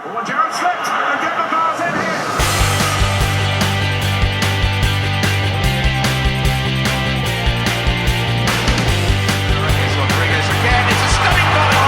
Oh, Gerald slipped and get the bars in here. Rodriguez again. It's a stunning volley.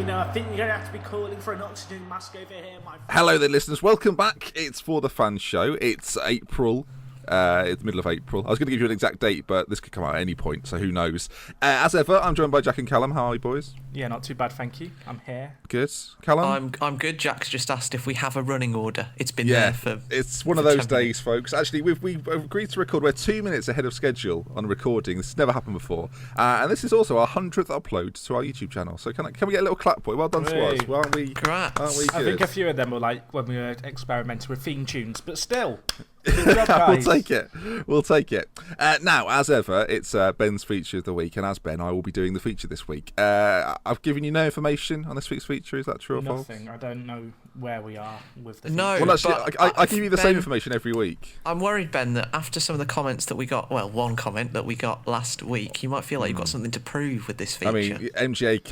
I think you're going to have to be calling for an oxygen mask over here, my friend. Hello there, listeners. Welcome back. It's For The Fans show. It's April. It's the middle of April. I was going to give you an exact date, but this could come out at any point, so who knows. As ever, I'm joined by Jack and Callum. How are you, boys? Yeah, not too bad, thank you. I'm here. Good. Callum? I'm good. Jack's just asked if we have a running order. It's been there for... It's one of those days, folks. Actually, we've agreed to record. We're 2 minutes ahead of schedule on recording. This has never happened before. And this is also our 100th upload to our YouTube channel. So can we get a little clap, boy? Well done to us. Well, aren't we? Congrats. Aren't we good? I think a few of them were like when we were experimenting with theme tunes, but still. Good job, guys. We'll take it. Now, as ever, it's Ben's feature of the week, and as Ben, I will be doing the feature this week. I've given you no information on this week's feature. Is that true or false? Nothing. I don't know where we are with the No. feature. Well, actually, I give you the same information every week. I'm worried, Ben, that after some of the comments that we got, well, one comment that we got last week, you might feel like you've got something to prove with this feature. I mean, MGS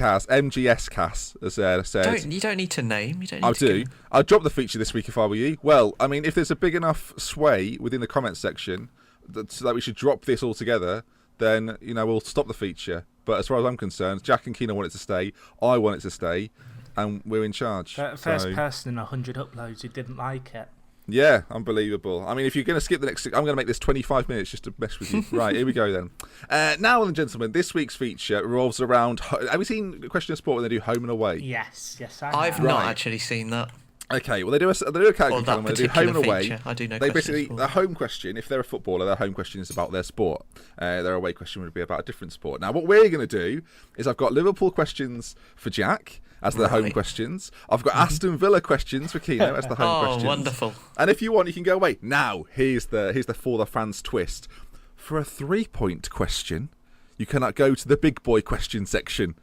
Cass has said... You don't need to name. You don't. I do. I'd drop the feature this week if I were you. Well, I mean, if there's a big enough sway within the comments section that we should drop this altogether, then, we'll stop the feature. But as far as I'm concerned, Jack and Keena want it to stay. I want it to stay. And we're in charge. First person in 100 uploads who didn't like it. Yeah, unbelievable. I mean, if you're going to skip the next... I'm going to make this 25 minutes just to mess with you. Right, here we go then. Now, gentlemen, this week's feature revolves around... Have you seen Question of Sport when they do home and away? Yes, I have. I've not actually seen that. Okay, well, they do a category column where they do home and away. I do know. They basically, the home question, if they're a footballer, their home question is about their sport. Their away question would be about a different sport. Now, what we're going to do is I've got Liverpool questions for Jack as the home questions. I've got Aston Villa questions for Keno as the home questions. Oh, wonderful. And if you want, you can go away. Now, here's the For The Fans twist. For a 3-point question, you cannot go to the big boy question section.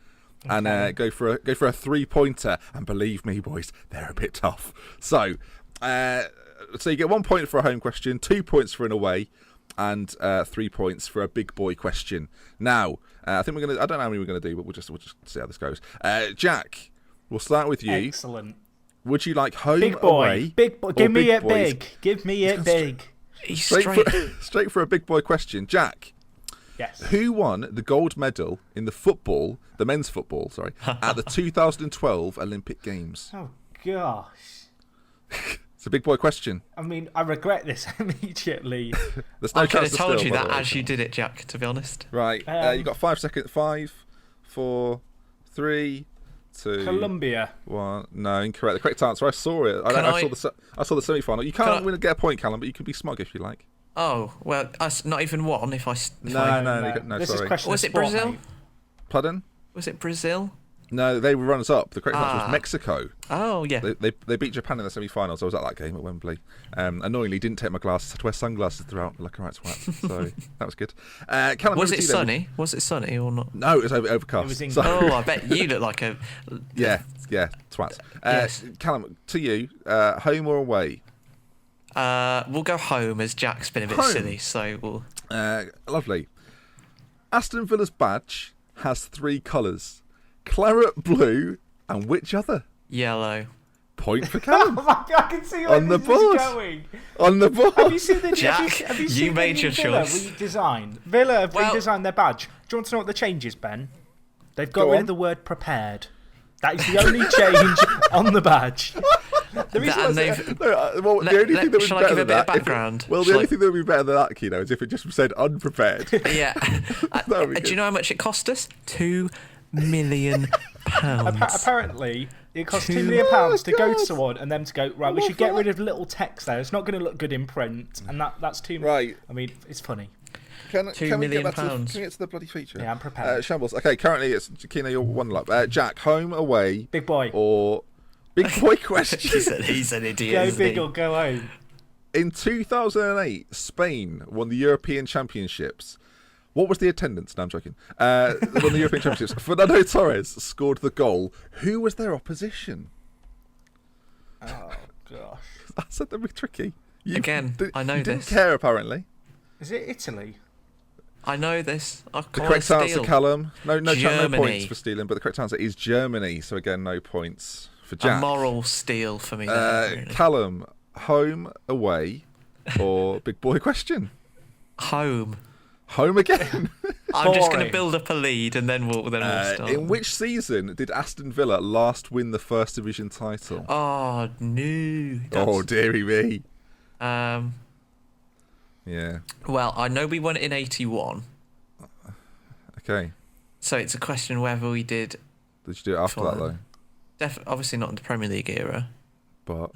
And go for a 3-pointer, and believe me, boys, they're a bit tough. So you get 1 point for a home question, 2 points for an away, and 3 points for a big boy question. Now, I think we're gonna. I don't know how many we're gonna do, but we'll just see how this goes. Jack, we'll start with you. Excellent. Would you like home big boy, away? Big boy, give me it boys? big. Give me it big. He's straight for a big boy question, Jack. Yes. Who won the gold medal in the men's football, at the 2012 Olympic Games? Oh, gosh. It's a big boy question. I mean, I regret this immediately. There's no I could chance have to told steal, you by the that way. as you did it, Jack, to be honest. Right, you got 5 seconds. 5, 4, 3, 2... Colombia. 1. No, incorrect. The correct answer. I saw it. I saw the semi-final. You can't get a point, Callum, but you can be smug if you like. Oh, well, not even one if I... No, This sorry. is question Was of it sport, Brazil? mate. Pardon? Was it Brazil? No, they were runners-up. The correct answer was Mexico. Oh, yeah. They beat Japan in the semi-finals. I was at that game at Wembley. Annoyingly, didn't take my glasses. Had to wear sunglasses throughout, like a right twat. So that was good. Callum, was it sunny? Was it sunny or not? No, it was overcast. It was in- Oh, I bet you look like a... Yeah, twat. Yes. Callum, to you, home or away? We'll go home as Jack's been a bit silly, so we'll... Lovely. Aston Villa's badge has 3 colours. Claret blue and which other? Yellow. Point for Oh Callum. my God, I can see where On the this board. is going. On the board. Have you seen the Jack, have you you seen made the your Villa choice. redesign? Villa have Well- redesigned their badge. Do you want to know what the change is, Ben? They've got Go rid on. of the word prepared. That is the only change on the badge. The reason And why- they've... The only thing that would be shall I better give a than bit of that, background? the only thing that would be better than that, Keno, is if it just said unprepared. Yeah. would be Do you know how much it cost us? £2 million. Apparently, It costs £2 £2 million to go to God. someone and them to go, right, we should get rid of little text there. It's not going to look good in print. And that's too much. Right. I mean, it's funny. Can £2 we million get back to can we get to the bloody feature? Yeah, I'm prepared. Shambles. Okay, currently it's Kino, you're 1-0 up. Jack, home, away, Big boy. or big boy question. He's an idiot. Go isn't big he? or go home. In 2008, Spain won the European Championships. What was the attendance? No, I'm joking. Won the European Championships. Fernando Torres scored the goal. Who was their opposition? Oh, gosh. I said that would be tricky. Again, I know you didn't this. care, apparently. Is it Italy? I know this. The correct answer, Callum. No Germany. points for stealing, but the correct answer is Germany. So again, no points for Jack. A moral steal for me. There, really. Callum, home, away, or big boy question? Home. Home again. I'm just going Boring. to build up a lead and then we'll start. In which season did Aston Villa last win the First Division title? Oh no. Oh, dearie me. Um. Yeah. Well, I know we won it in '81, Okay. so it's a question whether we did. Did you do it after that, though? Obviously not in the Premier League era. But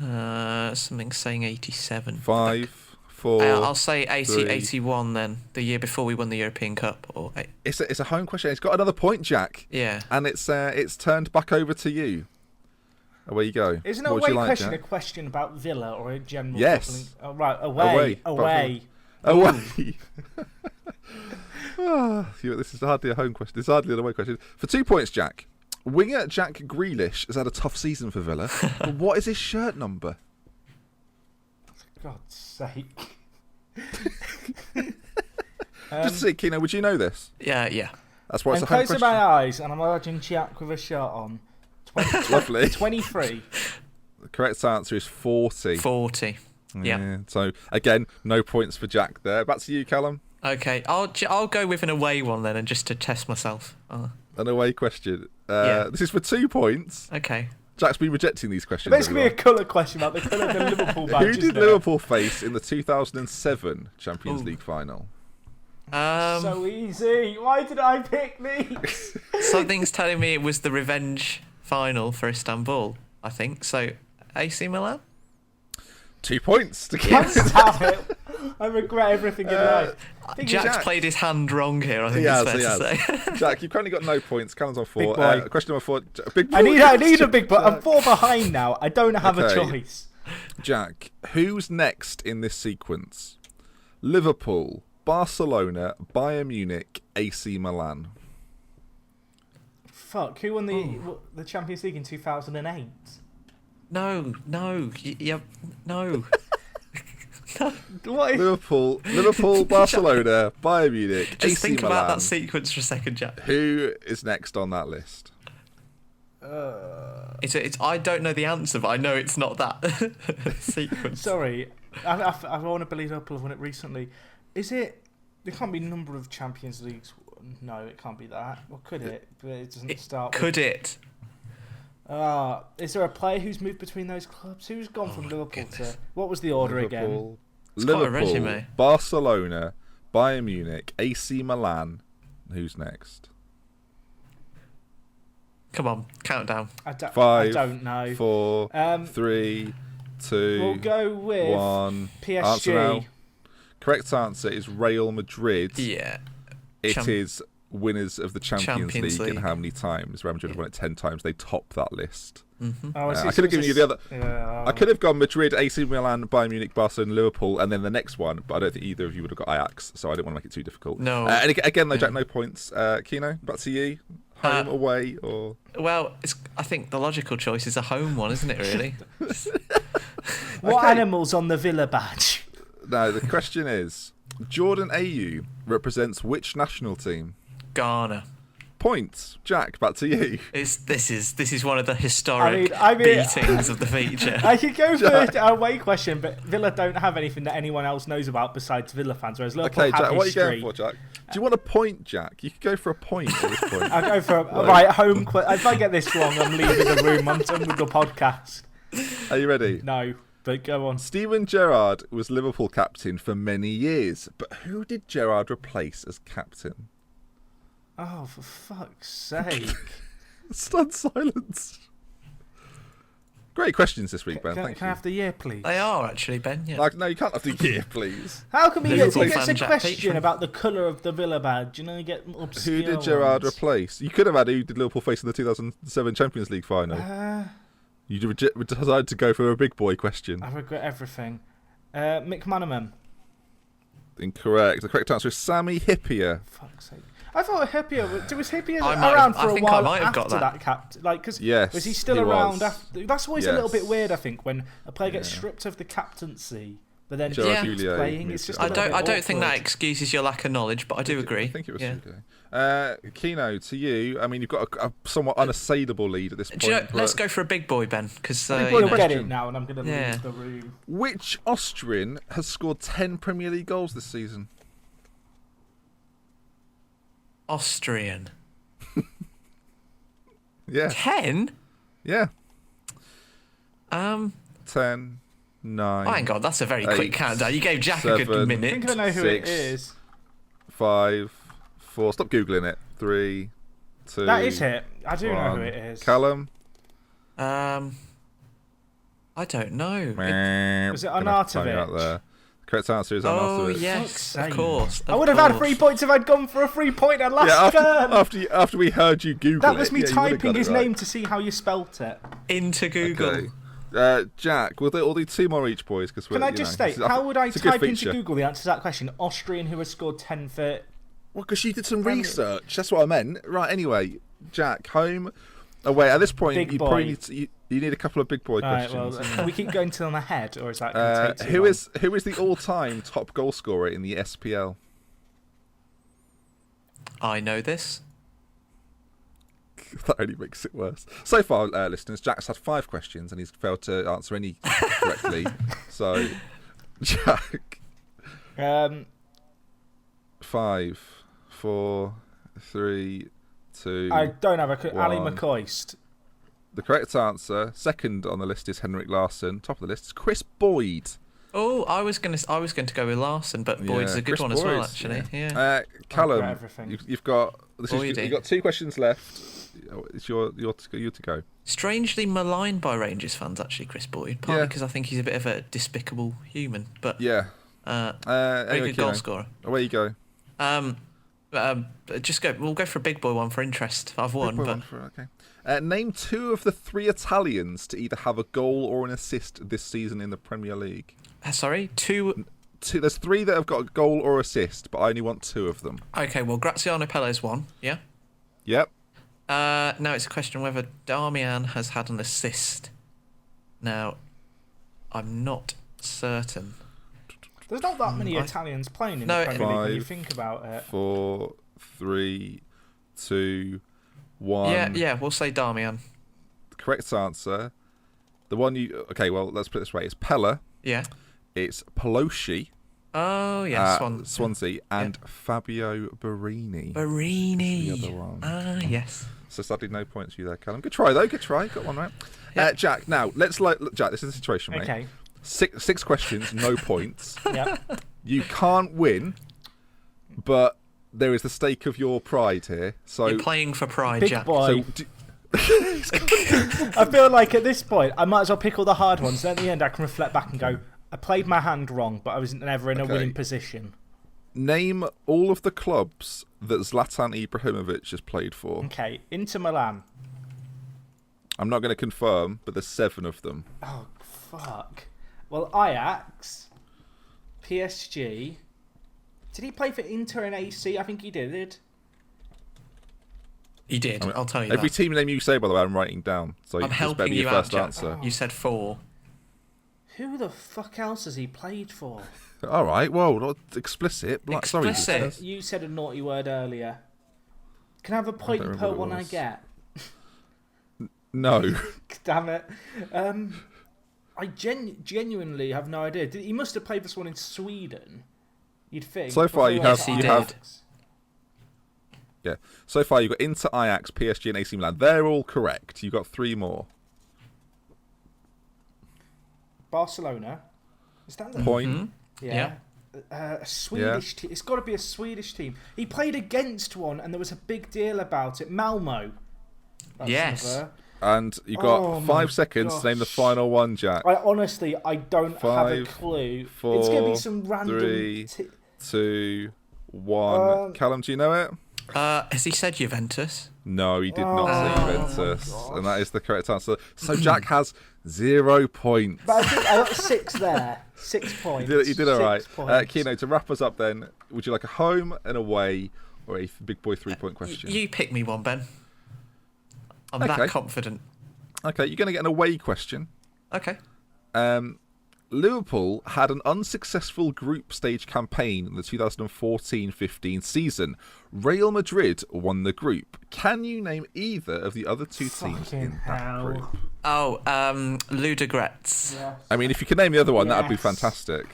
Something saying '87. 5, 4. I'll say 80, 3. 81 then, the year before we won the European Cup. It's a home question. It's got another point, Jack. Yeah. And it's turned back over to you. Away you go. Isn't a What would away you like, question Jack? a question about Villa or a general? Yes. footballing- Oh, right, away. Away. This is hardly a home question. It's hardly an away question. For 2 points, Jack. Winger Jack Grealish has had a tough season for Villa. But what is his shirt number? For God's sake. Just to see, Kino, would you know this? Yeah. That's why it's I'm a home closing question. my eyes and I'm imagining Jack with a shirt on. Lovely. 23. The correct answer is 40. 40. Yeah. So, again, no points for Jack there. Back to you, Callum. Okay, I'll go with an away one then, and just to test myself. An away question. Yeah. This is for 2 points. Okay. Jack's been rejecting these questions. It's going to be a everyone. colour question about the colour of the Liverpool badge. Who did isn't it? Liverpool face in the 2007 Champions Ooh. League final? So easy. Why did I pick these? Something's telling me it was the revenge final for Istanbul, I think. So, AC Milan? 2 points to God keep. damn it. I regret everything in life. Jack's Jack. played his hand wrong here, I think He it's has, fair he to has. say. Jack, you've currently got no points. Callum's on 4. Big boy. Question number 4. Big boy. I need a big, but I'm 4 behind now. I don't have a Okay. choice. Jack, who's next in this sequence? Liverpool, Barcelona, Bayern Munich, AC Milan. Fuck, who won the Champions League in 2008? No. What is... Liverpool, Barcelona, Bayern Munich, Just AC think Milan. about that sequence for a second, Jack. Who is next on that list? It's I don't know the answer, but I know it's not that sequence. Sorry, I want to believe Liverpool have won it recently. Is it... There can't be a number of Champions Leagues. No, it can't be that. Well, could it? But it doesn't start with... Could it? Is there a player who's moved between those clubs? Who's gone from Liverpool to... What was the order again? It's quite a Liverpool, resume. Barcelona, Bayern Munich, AC Milan. Who's next? Come on, countdown. I don't 5, know. 4, 3, 2, We'll go with 1. PSG. Answer now. Correct answer is Real Madrid. Yeah. It is winners of the Champions Champions League. And League. how many times? Real Madrid have won it 10 times. They top that list. Oh, I could have given you the other. Yeah. I could have gone Madrid, AC Milan, Bayern Munich, Barcelona, Liverpool, and then the next one. But I don't think either of you would have got Ajax, so I didn't want to make it too difficult. No. And again, though, Jack, no points. Kino, back to you. Home, away, or Well, I think the logical choice is a home one, isn't it? Really? What Okay. animal's on the Villa badge? no? The question is: Jordan Ayew represents which national team? Ghana. Points, Jack. Back to you. This is one of the historic I mean- beatings of the feature. I could go for an away question, but Villa don't have anything that anyone else knows about besides Villa fans, whereas Liverpool Okay, have Jack. What are you history. going for, Jack? Do you want a point, Jack? You could go for a point at this point. I'll go for right home. If I get this wrong, I'm leaving the room. I'm done with the podcast. Are you ready? No, but go on. Steven Gerrard was Liverpool captain for many years, but who did Gerrard replace as captain? Oh, for fuck's sake! Stunned silence. Great questions this week, Ben. Can Thank I you. have the year, please? They are actually, Ben. Yeah. Like, no, you can't have the year, please. How come he Liverpool gets a fan Jack question Patron. about the colour of the Villa badge? You know, you get obscure Who did Gerrard ones. replace? You could have had who did Liverpool face in the 2007 Champions League final. You decided to go for a big boy question. I regret everything. Mick Manaman. Incorrect. The correct answer is Sammy Hippier. Fuck's sake. I thought Hippier was Hippier I might around have- for I a think I while might have got after that. that captain. Like, because Yes, was he still he around was. after? That's always a little Yes. bit weird, I think, when a player gets stripped of the captaincy, but then Gerard keeps Houllier playing. moved It's just to a I little don't bit think that awkward. excuses your lack of knowledge, but I do agree. I think it was Yeah. Houllier. Keno, to you. I mean, you've got a somewhat unassailable lead at this point. Do you know, but let's go for a big boy, Ben, because Big boy We'll question. get it now, and I'm going to Yeah. leave the room. Which Austrian has scored 10 Premier League goals this season? Austrian. Yeah. 10? Yeah. Um, 10, 9. oh, hang on, that's a very quick 8, countdown. You gave Jack a good 7, I minute. think I know who it 6. is. 5, 4. Stop googling it. 3, 2. That is it. I do know who 1. it is. Callum. I don't know. Was it Gonna have to time you Arnautovic? out there. Correct answer is Oh, Arnautovic. yes, Fuck's of sake. course. I would have had 3 points if I'd gone for a 3-pointer last Yeah, turn. after we heard you Google That was it, me yeah, you would've typing got it his right. name to see how you spelt it. Into Google. Okay. Jack, we'll do 2 more each, boys. Because Can I just state, how would I type into Google the answer to that question? Austrian who has scored 10 for... Well, because you did some research. That's what I meant. Right. Anyway, Jack, home, away. At this point, Big you boy. probably need to, you need a couple of big boy Alright, questions. well, can we keep going till I'm ahead, or is that going to take too Who long? is the all-time top goal scorer in the SPL? I know this. That only makes it worse. So far, listeners, Jack's had 5 questions and he's failed to answer any correctly. So, Jack, 5, 4, 3, 2. I don't have a... Ali 1. McCoist. The correct answer, second on the list, is Henrik Larsson. Top of the list is Chris Boyd. Oh, I was going to go with Larson, but Boyd's a good Chris one as well, Boyd, actually. Yeah. I've Callum, got everything. you've got Boydie. you've got 2 questions left. It's your to go. Strangely maligned by Rangers fans, actually, Chris Boyd. Partly Yeah. because I think he's a bit of a despicable human, but Yeah. very Anyway, good goal Keno, scorer. away you go. We'll go for a big boy one for interest. I've won, Big boy but one for- okay. Name 2 of the 3 Italians to either have a goal or an assist this season in the Premier League. sorry, 2. There's 3 that have got a goal or assist, but I only want 2 of them. Okay, well, Graziano Pele's one, yeah? Yep. Now it's a question whether Darmian has had an assist. Now, I'm not certain. There's not that many Italians playing in No, the Premier League when you 5, think about it. 4, 3, 2, 1. Yeah, we'll say Darmian. The correct answer, the one you... Okay, well, let's put it this way. It's Pella, Yeah. it's Pelosi, Oh, yeah, Swansea, and Fabio Barini. Barini. That's the other one. Ah, yes. So sadly, no points for you there, Callum. Good try, though. Good try. Got one right. Yeah. Jack, now, Jack, this is the situation, mate. Okay. 6 questions, no points. Yeah. You can't win, but there is the stake of your pride here. So, You're playing for pride, Big Jack. boy. I feel like at this point, I might as well pick all the hard ones. Then at the end, I can reflect back and go, I played my hand wrong, but I was never in a Okay. winning position. name all of the clubs that Zlatan Ibrahimovic has played for. Okay, Inter Milan. I'm not going to confirm, but there's 7 of them. Oh, fuck. Well, Ajax, PSG. Did he play for Inter and AC? I think he did. He did, I'll tell you Every that. team name you say, by the way, I'm writing down. So I'm this helping better be you your out, first Jack. answer. You said 4. Who the fuck else has he played for? All right, well, not explicit. Sorry, Explicit. listeners. You said a naughty word earlier. Can I have a point don't per remember what one it I was. get? No. Damn it. I genuinely have no idea. He must have played for someone in Sweden. You'd think. So far, before you he went have- to you Ajax. have- Yeah. So far, you've got Inter, Ajax, PSG, and AC Milan. They're all correct. You've got 3 more. Barcelona. Is that the Point. Yeah. A Swedish team. It's got to be a Swedish team. He played against one, and there was a big deal about it. Malmo. That's Yes. another. And you got Oh 5 my seconds to name the gosh. final one, Jack. I honestly, I don't have a 5, clue. 4, It's going to be some random... 3, 2, 1. Callum, do you know it? Has he said Juventus? No, he did not say Oh, Juventus, my gosh. and that is the correct answer. So Jack has 0 points. But I think I got 6 there. 6 points. You did all right. 6 points. Kino, to wrap us up then, would you like a home and away or a big boy 3-point question? You pick me one, Ben. I'm Okay. that confident. Okay, you're going to get an away question. Okay. Liverpool had an unsuccessful group stage campaign in the 2014-15 season. Real Madrid won the group. Can you name either of the other 2 teams Fucking in that hell. group? Oh, Ludogorets. Yeah. I mean, if you could name the other one, that would be Yes. fantastic.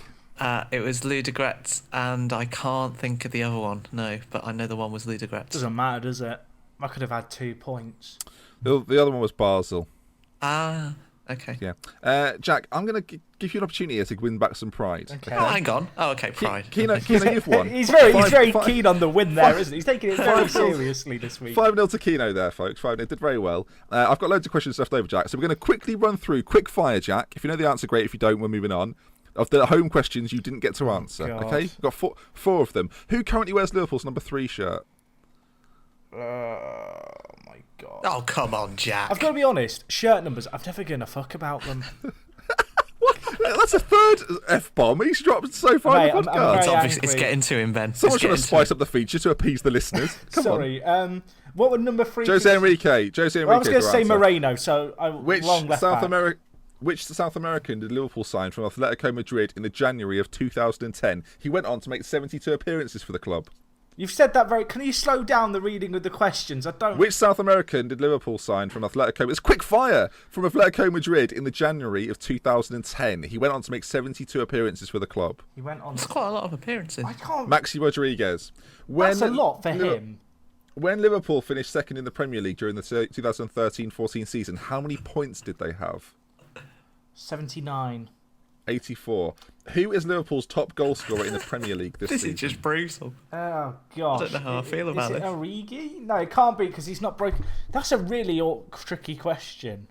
It was Ludogorets, and I can't think of the other one. No, but I know the one was Ludogorets. Doesn't matter, does it? I could have had 2 points. The other one was Basel. Ah, okay. Yeah. Jack, I'm going to give you an opportunity here to win back some pride. Okay. Oh, hang on. Oh, okay, pride. Kino, you've won. He's very Five- keen on the win there, isn't he? He's taking it very 5-0. seriously this week. 5-0 to Kino there, folks. 5-0. Did very well. I've got loads of questions left over, Jack. So we're going to quickly run through quick fire, Jack. If you know the answer, great. If you don't, we're moving on. Of the home questions you didn't get to answer. God. Okay? We've got four of them. Who currently wears Liverpool's number 3 shirt? Oh my god. Oh, come on, Jack. I've got to be honest, shirt numbers, I've never given a fuck about them. That's a third F-bomb he's dropped so far Mate, in the I'm podcast. very It's obvious. It's angry. getting to him, Ben. Someone's It's trying to getting spice up the feature to appease the listeners. Come on. Sorry, what would number 3 Jose Enrique. Well, I was is going to your say answer. Moreno, so I Which wrong left South back. Which South American did Liverpool sign from Atletico Madrid in the January of 2010? He went on to make 72 appearances for the club. You've said that very... Can you slow down the reading of the questions? I don't... Which South American did Liverpool sign from Atletico? It's quick fire from Atletico Madrid in the January of 2010. He went on to make 72 appearances for the club. He went on... It's quite a lot of appearances. I can't... Maxi Rodriguez. That's a lot for him. When Liverpool finished second in the Premier League during the 2013-14 season, how many points did they have? 79. 84. Who is Liverpool's top goal scorer in the Premier League this This season? is just brutal. Oh, gosh. I don't know how I feel about Is this. it Origi? No, it can't be because he's not broken. That's a really tricky question.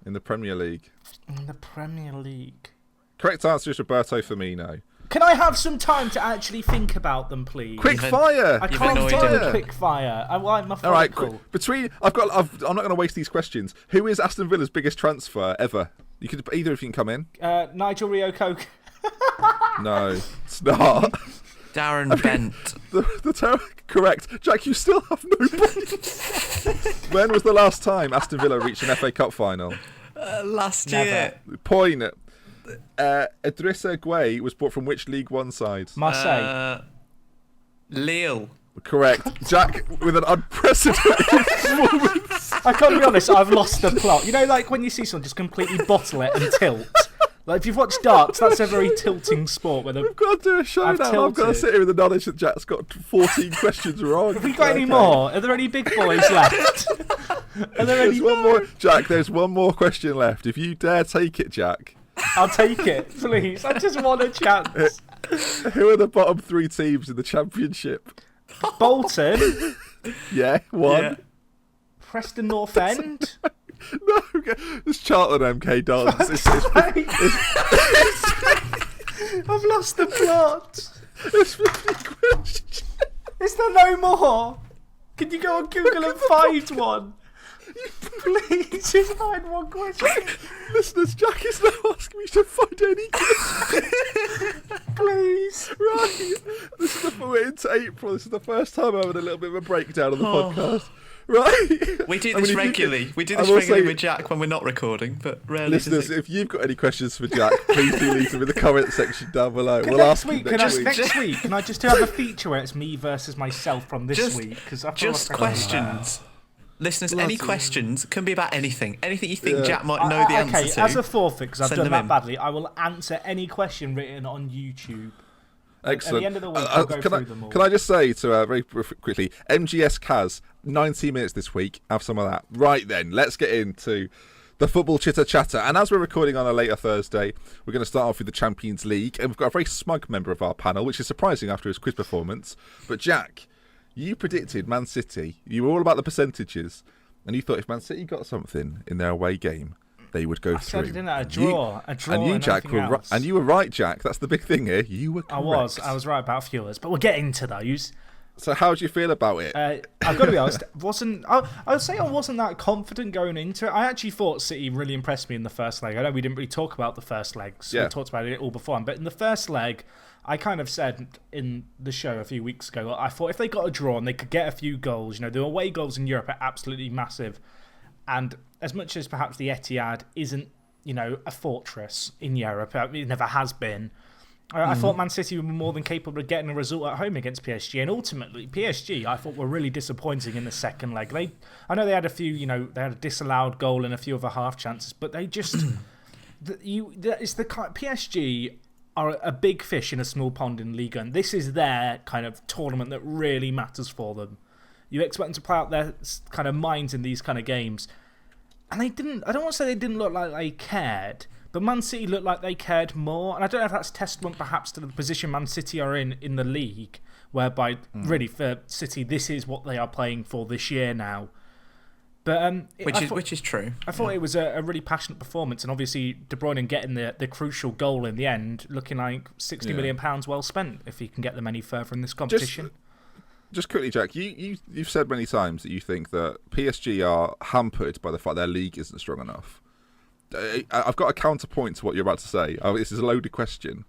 In the Premier League. In the Premier League. Correct answer is Roberto Firmino. Can I have some time to actually think about them, please? Quick You've fire! I You've can't annoyed do him. a quick fire. I like my All right, follicle. I'm not going to waste these questions. Who is Aston Villa's biggest transfer ever? You could either of you can come in. Nigel Rio-Coke. No, it's not. Darren Bent. Correct. Jack, you still have no points. When was the last time Aston Villa reached an FA Cup final? Last Never. year. Point. Idrissa Gueye was bought from which League One side? Marseille. Lille. Correct. Jack with an unprecedented performance. I can't be honest, I've lost the plot. You know, like when you see someone just completely bottle it and tilt? Like if you've watched darts, that's a very tilting sport. Where We've got to do a show I've now. I've got to tilted. sit here with the knowledge that Jack's got 14 questions wrong. Have we got any Okay. more? Are there any big boys left? Are there any There's one more. Jack, there's one more question left. If you dare take it, Jack. I'll take it, please. I just want a chance. Who are the bottom 3 teams in the Championship? Bolton, Yeah, one. Yeah. Preston North End. No, it's Charlton MK Dons. I've lost the plot. It's 50 questions. Is there no more? Can you go on Google and find one? Please, just find one question. Listeners, Jack is now asking me to find any questions. Please. Right. We're into April. This is the first time I'm having a little bit of a breakdown on the podcast. Right. We do I mean, this if you regularly. could- We do I this will regularly say- with Jack when we're not recording, but rarely does Listeners, it. if you've got any questions for Jack, please do leave them in the comment section down below. We'll Next ask him week, next week. next week, can I just have a feature where it's me versus myself from this Just- week? Because I feel Just like questions. Listeners, any Bloody- questions can be about anything. Anything you think Yeah. Jack might know the answer okay, to. as a forfeit, because I've Send done them that in. badly, I will answer any question written on YouTube. Excellent. At the end of the week, I'll go can, through them all. Can I just say to very quickly, MGS Kaz, 90 minutes this week. Have some of that. Right then, let's get into the football chitter chatter. And as we're recording on a later Thursday, we're going to start off with the Champions League, and we've got a very smug member of our panel, which is surprising after his quiz performance. But Jack, you predicted Man City. You were all about the percentages. and you thought if Man City got something in their away game, they would go through. I said it, didn't I? A draw, and you, Jack, and you were right, Jack. That's the big thing here. You were correct. I was right about a few others, but we'll get into those. So how do you feel about it? I've got to be honest. I would say I wasn't that confident going into it. I actually thought City really impressed me in the first leg. I know we didn't really talk about the first legs. Yeah. We talked about it all before, but in the first leg, I kind of said in the show a few weeks ago, I thought if they got a draw and they could get a few goals, the away goals in Europe are absolutely massive. And as much as perhaps the Etihad isn't, a fortress in Europe, it never has been. I thought Man City were more than capable of getting a result at home against PSG, and ultimately PSG I thought were really disappointing in the second leg. I know they had a few, they had a disallowed goal and a few other half chances, but they just PSG are a big fish in a small pond in Liga, and this is their kind of tournament that really matters for them. You expect them to play out their kind of minds in these kind of games, and they didn't. I don't want to say they didn't look like they cared. But Man City looked like they cared more. And I don't know if that's testament perhaps to the position Man City are in the league, whereby really for City, this is what they are playing for this year now. But which is true. I thought it was a really passionate performance. And obviously De Bruyne getting the crucial goal in the end, looking like £60 million well spent if he can get them any further in this competition. Just quickly, Jack, you've said many times that you think that PSG are hampered by the fact their league isn't strong enough. I've got a counterpoint to what you're about to say. This is a loaded question.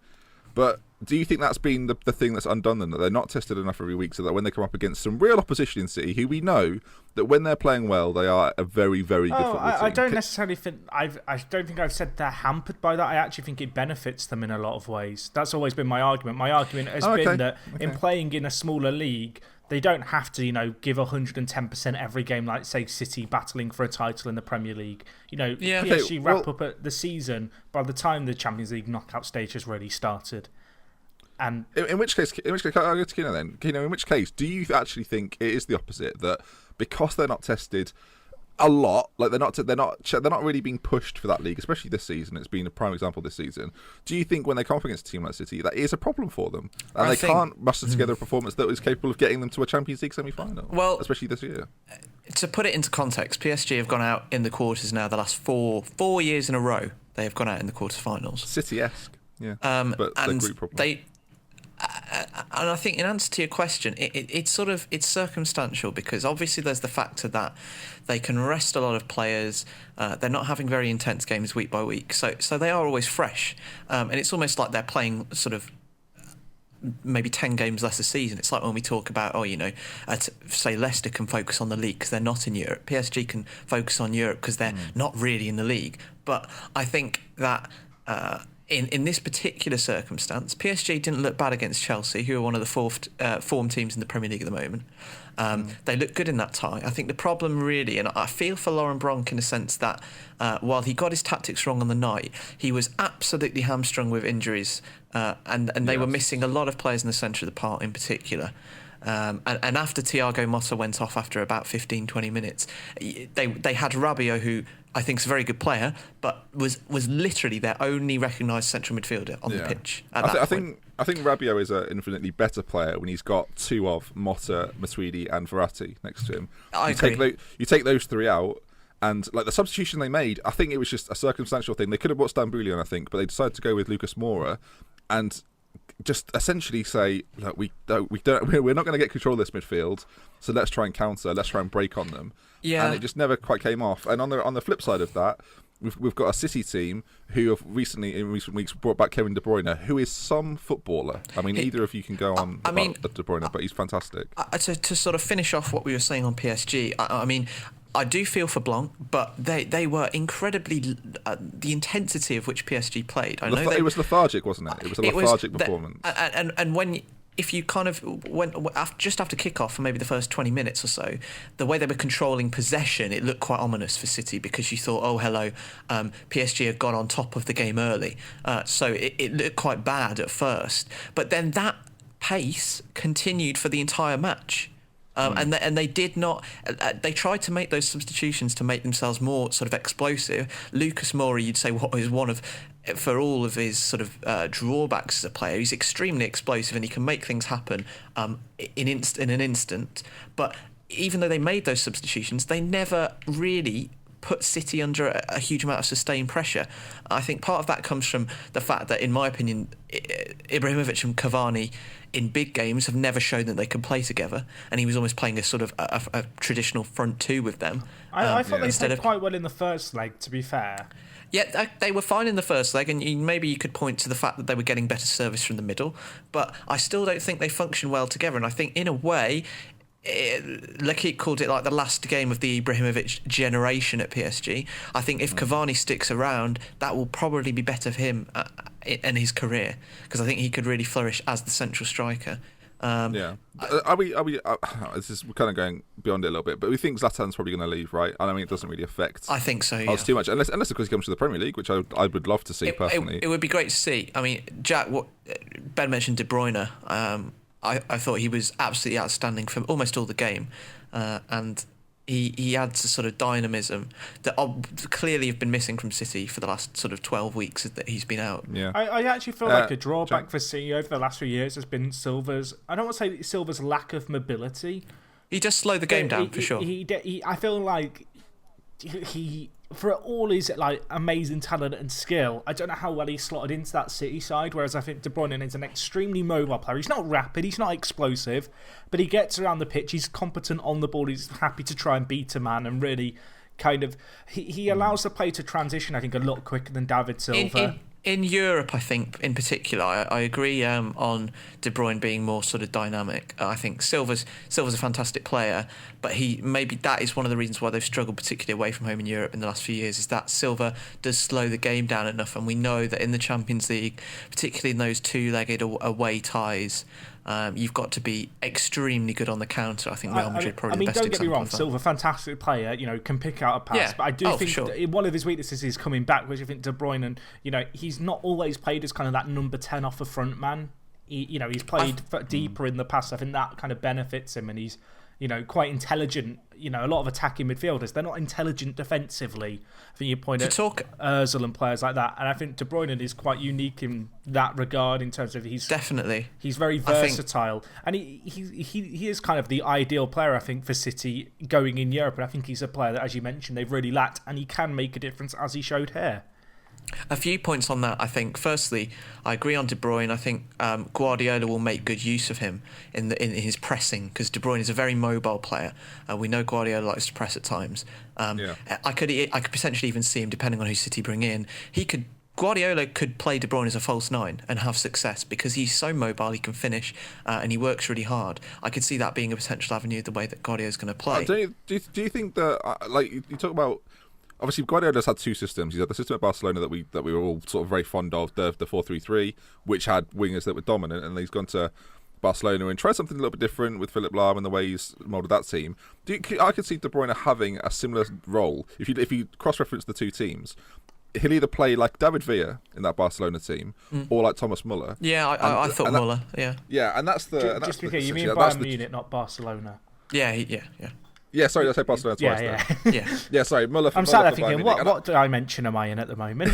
But do you think that's been the thing that's undone them, that they're not tested enough every week so that when they come up against some real opposition in City, who we know that when they're playing well, they are a very, very good football team? I don't necessarily think... I don't think I've said they're hampered by that. I actually think it benefits them in a lot of ways. That's always been my argument. My argument has been that in playing in a smaller league, they don't have to, give 110% every game, like, say, City battling for a title in the Premier League. PSG wrap up at the season by the time the Champions League knockout stage has really started. And in which case, I'll go to Kino then. Kino, in which case, do you actually think it is the opposite, that because they're not tested a lot, like they're not really being pushed for that league, especially this season? It's been a prime example this season. Do you think when they come up against a team like City, that is a problem for them, and can't muster together a performance that is capable of getting them to a Champions League semi-final? Well, especially this year. To put it into context, PSG have gone out in the quarters now the last four years in a row. They have gone out in the quarterfinals. City-esque, yeah. But and group problem. And I think in answer to your question, it's circumstantial, because obviously there's the factor that they can rest a lot of players. They're not having very intense games week by week, so they are always fresh, and it's almost like they're playing sort of maybe 10 games less a season. It's like when we talk about say Leicester can focus on the league because they're not in Europe. PSG can focus on Europe because they're not really in the league. But I think that in this particular circumstance, PSG didn't look bad against Chelsea, who are one of the fourth form teams in the Premier League at the moment. They look good in that tie. I think the problem really, and I feel for Laurent Blanc in the sense that while he got his tactics wrong on the night, he was absolutely hamstrung with injuries, and they were missing a lot of players in the centre of the park in particular. And after Thiago Motta went off after about 15-20 minutes, they had Rabiot, who I think is a very good player, but was literally their only recognised central midfielder on the pitch at that point. I think Rabiot is an infinitely better player when he's got two of Motta, Matuidi and Verratti next to him. I agree. You take those three out, and like the substitution they made, I think it was just a circumstantial thing. They could have brought Stambouli on, I think, but they decided to go with Lucas Moura and just essentially say, look, we're not going to get control of this midfield, so let's try and counter, let's try and break on them. Yeah. And it just never quite came off. And on the flip side of that, we've got a City team who have in recent weeks brought back Kevin De Bruyne, who is some footballer. I mean, either of you can go on about De Bruyne, but he's fantastic. To sort of finish off what we were saying on PSG, I mean, I do feel for Blanc, but they were incredibly the intensity of which PSG played. It was lethargic, wasn't it? It was a lethargic performance. And when if you kind of went just after kickoff for maybe the first 20 minutes or so, the way they were controlling possession, it looked quite ominous for City, because you thought, oh hello, PSG had got on top of the game early, so it looked quite bad at first. But then that pace continued for the entire match. And they did not. They tried to make those substitutions to make themselves more sort of explosive. Lucas Moura, you'd say, what is one of, for all of his sort of drawbacks as a player, he's extremely explosive and he can make things happen in an instant. But even though they made those substitutions, they never really put City under a huge amount of sustained pressure. I think part of that comes from the fact that, in my opinion, Ibrahimovic and Cavani in big games have never shown that they can play together, and he was almost playing a sort of a traditional front two with them. I thought they played quite well in the first leg, to be fair. Yeah, they were fine in the first leg, and maybe you could point to the fact that they were getting better service from the middle, but I still don't think they function well together, and I think, in a way, Lekik called it like the last game of the Ibrahimovic generation at PSG. I think if Cavani sticks around, that will probably be better for him in his career, because I think he could really flourish as the central striker. Are we? This is kind of going beyond it a little bit, but we think Zlatan's probably going to leave, right? I mean, it doesn't really affect. I think so. Yeah. Us too much, unless of course he comes to the Premier League, which I would love to see personally. It would be great to see. I mean, Jack, Ben mentioned De Bruyne. I thought he was absolutely outstanding for almost all the game, and he adds a sort of dynamism that clearly have been missing from City for the last sort of 12 weeks that he's been out. Yeah, I actually feel like a drawback for City over the last few years has been Silva's. I don't want to say Silva's lack of mobility. He just slowed the game down for sure. I feel like he, for all his like amazing talent and skill, I don't know how well he slotted into that City side, whereas I think De Bruyne is an extremely mobile player. He's not rapid, he's not explosive, but he gets around the pitch, he's competent on the ball, he's happy to try and beat a man, and really kind of he allows the play to transition, I think, a lot quicker than David Silva. In Europe, I think, in particular, I agree on De Bruyne being more sort of dynamic. I think Silva's a fantastic player, but maybe that is one of the reasons why they've struggled, particularly away from home in Europe in the last few years, is that Silva does slow the game down enough, and we know that in the Champions League, particularly in those two-legged away ties, you've got to be extremely good on the counter. I think Real Madrid probably the best example. Don't get me wrong, Silva, fantastic player, can pick out a pass, but I do think one of his weaknesses is coming back, which I think De Bruyne, and he's not always played as kind of that number 10 off a front man. He's played deeper in the past. I think that kind of benefits him, and he's quite intelligent. A lot of attacking midfielders, they're not intelligent defensively. I think you point at Ozil and players like that, and I think De Bruyne is quite unique in that regard in terms of he's very versatile, and he is kind of the ideal player, I think, for City going in Europe, and I think he's a player that, as you mentioned, they've really lacked, and he can make a difference as he showed here. A few points on that, I think. Firstly, I agree on De Bruyne. I think Guardiola will make good use of him in his pressing, because De Bruyne is a very mobile player. We know Guardiola likes to press at times. I could potentially even see him, depending on who City bring in. Guardiola could play De Bruyne as a false nine and have success, because he's so mobile, he can finish, and he works really hard. I could see that being a potential avenue the way that Guardiola's going to play. Do you think that, like you talk about, obviously Guardiola's had two systems. He's had the system at Barcelona that we were all sort of very fond of, the 4-3-3, which had wingers that were dominant, and he's gone to Barcelona and tried something a little bit different with Philipp Lahm and the way he's moulded that team. I could see De Bruyne having a similar role if you cross-reference the two teams. He'll either play like David Villa in that Barcelona team, or like Thomas Muller. Yeah, I thought Muller. Yeah, and that's the. Just because you mean Bayern Munich, not Barcelona. Yeah. Yeah, sorry, did I say Barcelona twice? Yeah, sorry, Muller. I'm sat there thinking, what dimension am I in at the moment?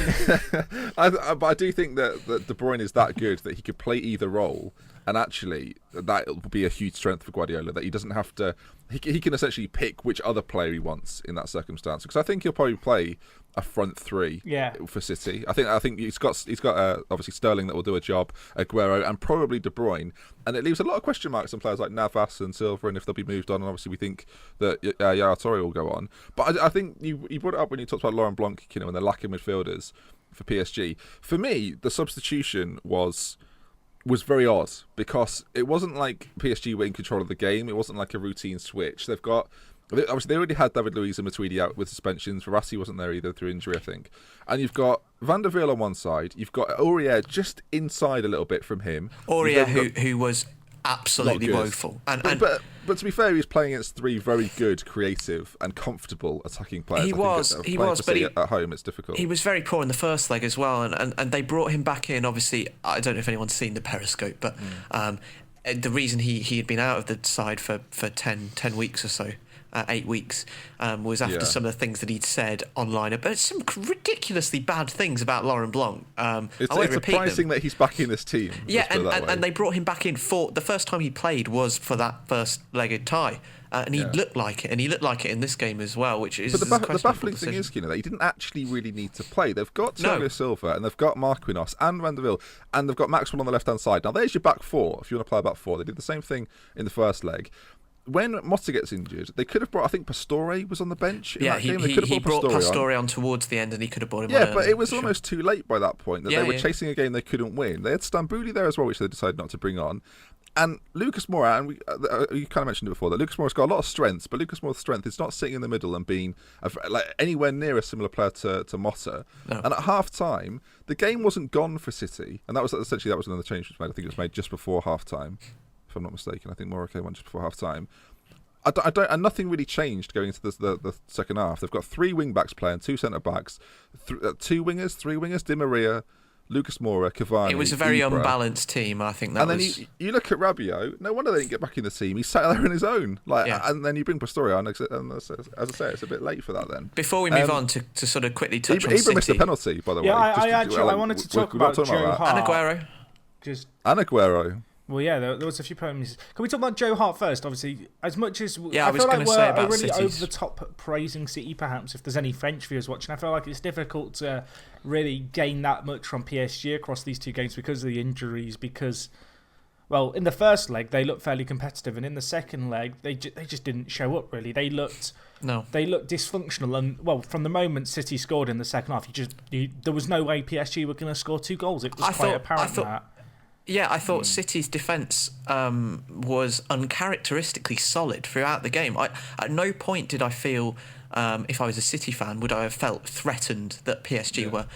But I do think that De Bruyne is that good that he could play either role, and actually that will be a huge strength for Guardiola, that he doesn't have to. He can essentially pick which other player he wants in that circumstance, because I think he'll probably play a front three for City. I think he's got obviously Sterling that will do a job, Aguero, and probably De Bruyne, and it leaves a lot of question marks on players like Navas and Silva, and if they'll be moved on. And obviously we think that Yaya Toure will go on, but I think you brought it up when you talked about Laurent Blanc, and they're lacking midfielders for PSG. For me, the substitution was very odd, because it wasn't like PSG were in control of the game. It wasn't like a routine switch. Obviously, they already had David Luiz and Matuidi out with suspensions. Verratti wasn't there either through injury, I think. And you've got Van der Veer on one side. You've got Aurier just inside a little bit from him. Aurier, who was absolutely woeful. But to be fair, he was playing against three very good, creative, and comfortable attacking players. He was, but at home it's difficult. He was very poor in the first leg as well, and they brought him back in. Obviously, I don't know if anyone's seen the Periscope, but the reason he had been out of the side for 10 weeks or so. 8 weeks was after some of the things that he'd said online about some ridiculously bad things about Laurent Blanc. It's surprising that he's back in this team. Yeah, and they brought him back in for the first time he played was for that first-legged tie. and he looked like it, and he looked like it in this game as well, which is. But the baffling decision. thing is, that he didn't actually really need to play. They've got Thiago Silva, and they've got Marquinhos and Van der Ville, and they've got Maxwell on the left hand side. Now there's your back four. If you want to play a back four, they did the same thing in the first leg. When Motta gets injured, they could have brought. I think Pastore was on the bench. In that game. He brought Pastore on towards the end, and he could have brought him. Yeah, but it was almost too late by that point. They were chasing a game they couldn't win. They had Stambouli there as well, which they decided not to bring on. And Lucas Moura, and you kind of mentioned it before, that Lucas Moura's got a lot of strengths, but Lucas Moura's strength is not sitting in the middle and being anywhere near a similar player to Motta. No. And at half time, the game wasn't gone for City, and that was another change was made. I think it was made just before half time, if I'm not mistaken. I think Moura came on just before half time. And nothing really changed going into the second half. They've got 3 wing backs playing, 2 centre backs, 3 wingers, Di Maria, Lucas Moura, Cavani. It was a very unbalanced team, I think. Then you look at Rabiot. No wonder they didn't get back in the team. He sat there on his own. And then you bring Pastore on. And as I say, it's a bit late for that then. Before we move on to sort of quickly touch on City. Ibra missed a penalty, by the way. Yeah, I wanted to talk about Joe Hart. And Aguero. Well, yeah, there was a few problems. Can we talk about Joe Hart first? Obviously, as much as I feel like we're really City's. over the top praising City, perhaps if there's any French viewers watching, I feel like it's difficult to really gain that much from PSG across these 2 games because of the injuries. Because, well, in the first leg they looked fairly competitive, and in the second leg they just didn't show up really. They looked dysfunctional, and well, from the moment City scored in the second half, there was no way PSG were going to score 2 goals. It was quite apparent that. Yeah, I thought City's defence was uncharacteristically solid throughout the game. At no point did I feel, if I was a City fan, would I have felt threatened that PSG were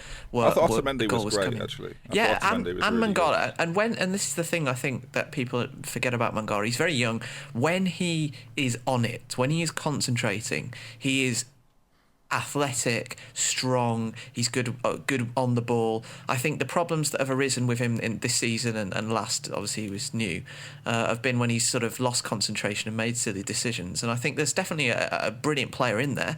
I thought Otamendi was great, actually. And Mangala. And this is the thing I think that people forget about Mangala. He's very young. When he is on it, when he is concentrating, he is athletic, strong, he's good on the ball. I think the problems that have arisen with him in this season and last, obviously he was new, have been when he's sort of lost concentration and made silly decisions. And I think there's definitely a brilliant player in there.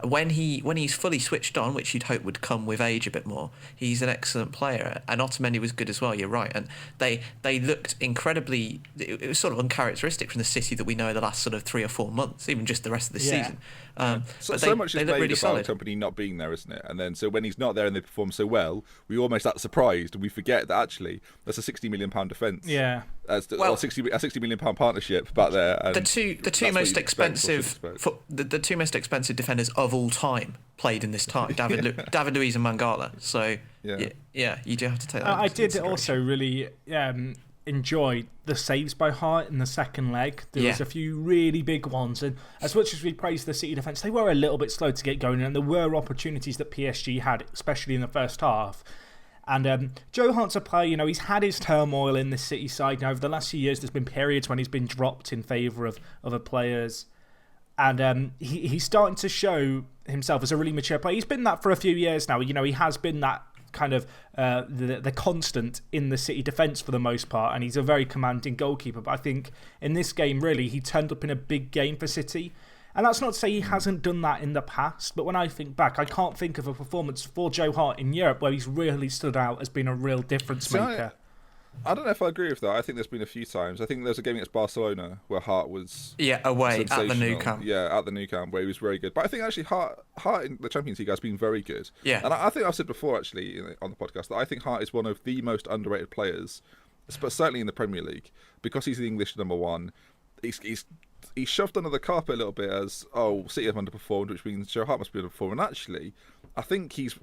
When he's fully switched on, which you'd hope would come with age a bit more, he's an excellent player. And Otamendi was good as well, you're right. And they looked incredibly, it was sort of uncharacteristic from the City that we know the last sort of 3 or 4 months, even just the rest of the season. So much is made about the company not being there, isn't it? And then so when he's not there and they perform so well, we almost act surprised and we forget that actually that's a £60 million defence. Yeah. A £60 million partnership back there. And the two most expensive defenders of all time played in this time, David Luiz and Mangala. So yeah, you do have to take that. I did also really enjoy the saves by Hart in the second leg. There was a few really big ones, and as much as we praised the City defence, they were a little bit slow to get going, and there were opportunities that PSG had, especially in the first half. And Joe Hart's a player, he's had his turmoil in the City side. Now, over the last few years, there's been periods when he's been dropped in favour of other players. And he's starting to show himself as a really mature player. He's been that for a few years now. He has been that kind of the constant in the City defence for the most part. And he's a very commanding goalkeeper. But I think in this game, really, he turned up in a big game for City. And that's not to say he hasn't done that in the past, but when I think back, I can't think of a performance for Joe Hart in Europe where he's really stood out as being a real difference maker. I don't know if I agree with that. I think there's been a few times. I think there's a game against Barcelona where Hart was away at the Nou Camp. Yeah, at the Nou Camp where he was very good. But I think actually Hart in the Champions League has been very good. Yeah. And I think I've said before actually on the podcast that I think Hart is one of the most underrated players, but certainly in the Premier League, because he's the English number one. He's shoved under the carpet a little bit as, City have underperformed, which means Joe Hart must be underperformed. And actually, I think he's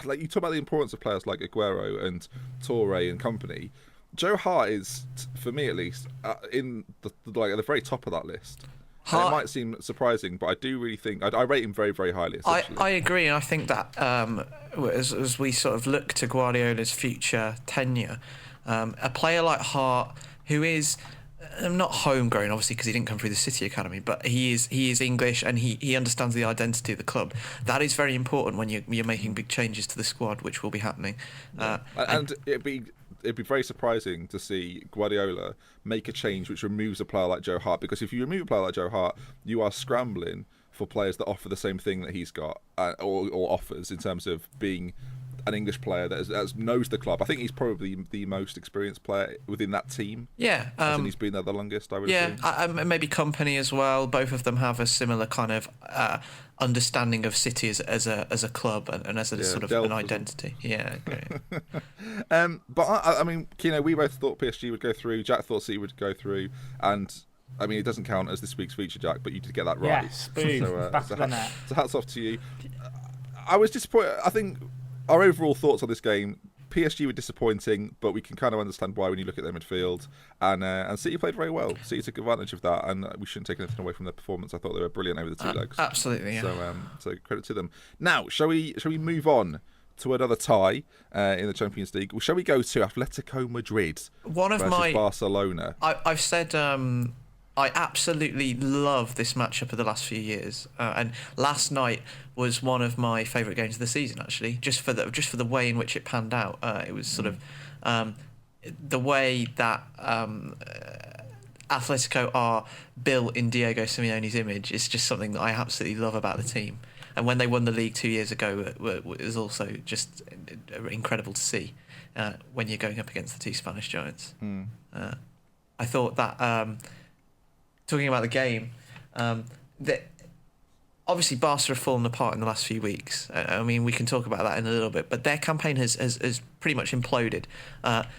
like, you talk about the importance of players like Aguero and Toure and company. Joe Hart is, for me at least, in at the very top of that list. It might seem surprising, but I do really think I rate him very, very highly. I agree, and I think that as we sort of look to Guardiola's future tenure, a player like Hart, who is not homegrown, obviously, because he didn't come through the City Academy, but he is English and he understands the identity of the club. That is very important when you're making big changes to the squad, which will be happening. And it'd be very surprising to see Guardiola make a change which removes a player like Joe Hart, because if you remove a player like Joe Hart, you are scrambling for players that offer the same thing that he's got or offers in terms of being an English player that knows the club. I think he's probably the most experienced player within that team. Yeah, I think he's been there the longest, I would assume. Yeah, maybe Company as well. Both of them have a similar kind of understanding of City as a club and as a sort of an identity. Yeah. Okay. But I mean, Kino, we both thought PSG would go through. Jack thought City would go through, and I mean, it doesn't count as this week's feature, Jack, but you did get that right. Yes, boom, back to the net. So hats off to you. I was disappointed. I think our overall thoughts on this game, PSG were disappointing, but we can kind of understand why when you look at their midfield. And City played very well. City took advantage of that, and we shouldn't take anything away from their performance. I thought they were brilliant over the two legs. Absolutely, yeah. So credit to them. Now, shall we move on to another tie in the Champions League? Shall we go to Atletico Madrid versus Barcelona? I've said I absolutely love this matchup of the last few years, and last night was one of my favourite games of the season. Actually, just for the way in which it panned out, it was sort of the way that Atletico are built in Diego Simeone's image is just something that I absolutely love about the team. And when they won the league 2 years ago, it was also just incredible to see when you're going up against the two Spanish giants. I thought that. Talking about the game, that obviously Barca have fallen apart in the last few weeks. I mean, we can talk about that in a little bit, but their campaign has pretty much imploded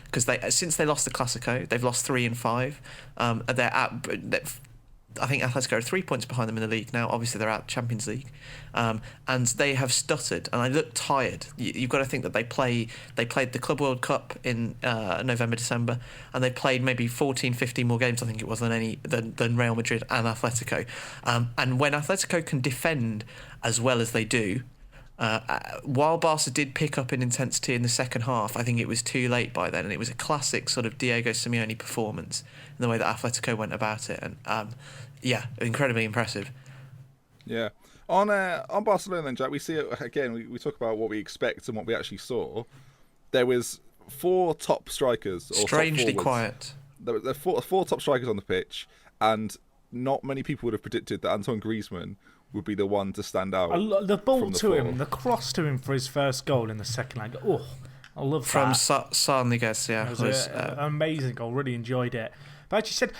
because since they lost the Clásico, they've lost 3 and 5. I think Atletico are 3 points behind them in the league now. Obviously, they're out Champions League, and they have stuttered and they look tired. You've got to think that they played the Club World Cup in November, December, and they played maybe 14, 15 more games, I think it was, than Real Madrid and Atletico. And when Atletico can defend as well as they do, while Barca did pick up in intensity in the second half, I think it was too late by then, and it was a classic sort of Diego Simeone performance in the way that Atletico went about it, and incredibly impressive. Yeah. On Barcelona then, Jack, we see it again. We talk about what we expect and what we actually saw. There was 4 top strikers. Or strangely quiet. There were four top strikers on the pitch, and not many people would have predicted that Antoine Griezmann would be the one to stand out. The ball to him, the cross to him for his first goal in the second leg. Oh, I love that. From Sarnigas, yeah. It was an amazing goal. Really enjoyed it. But as you said,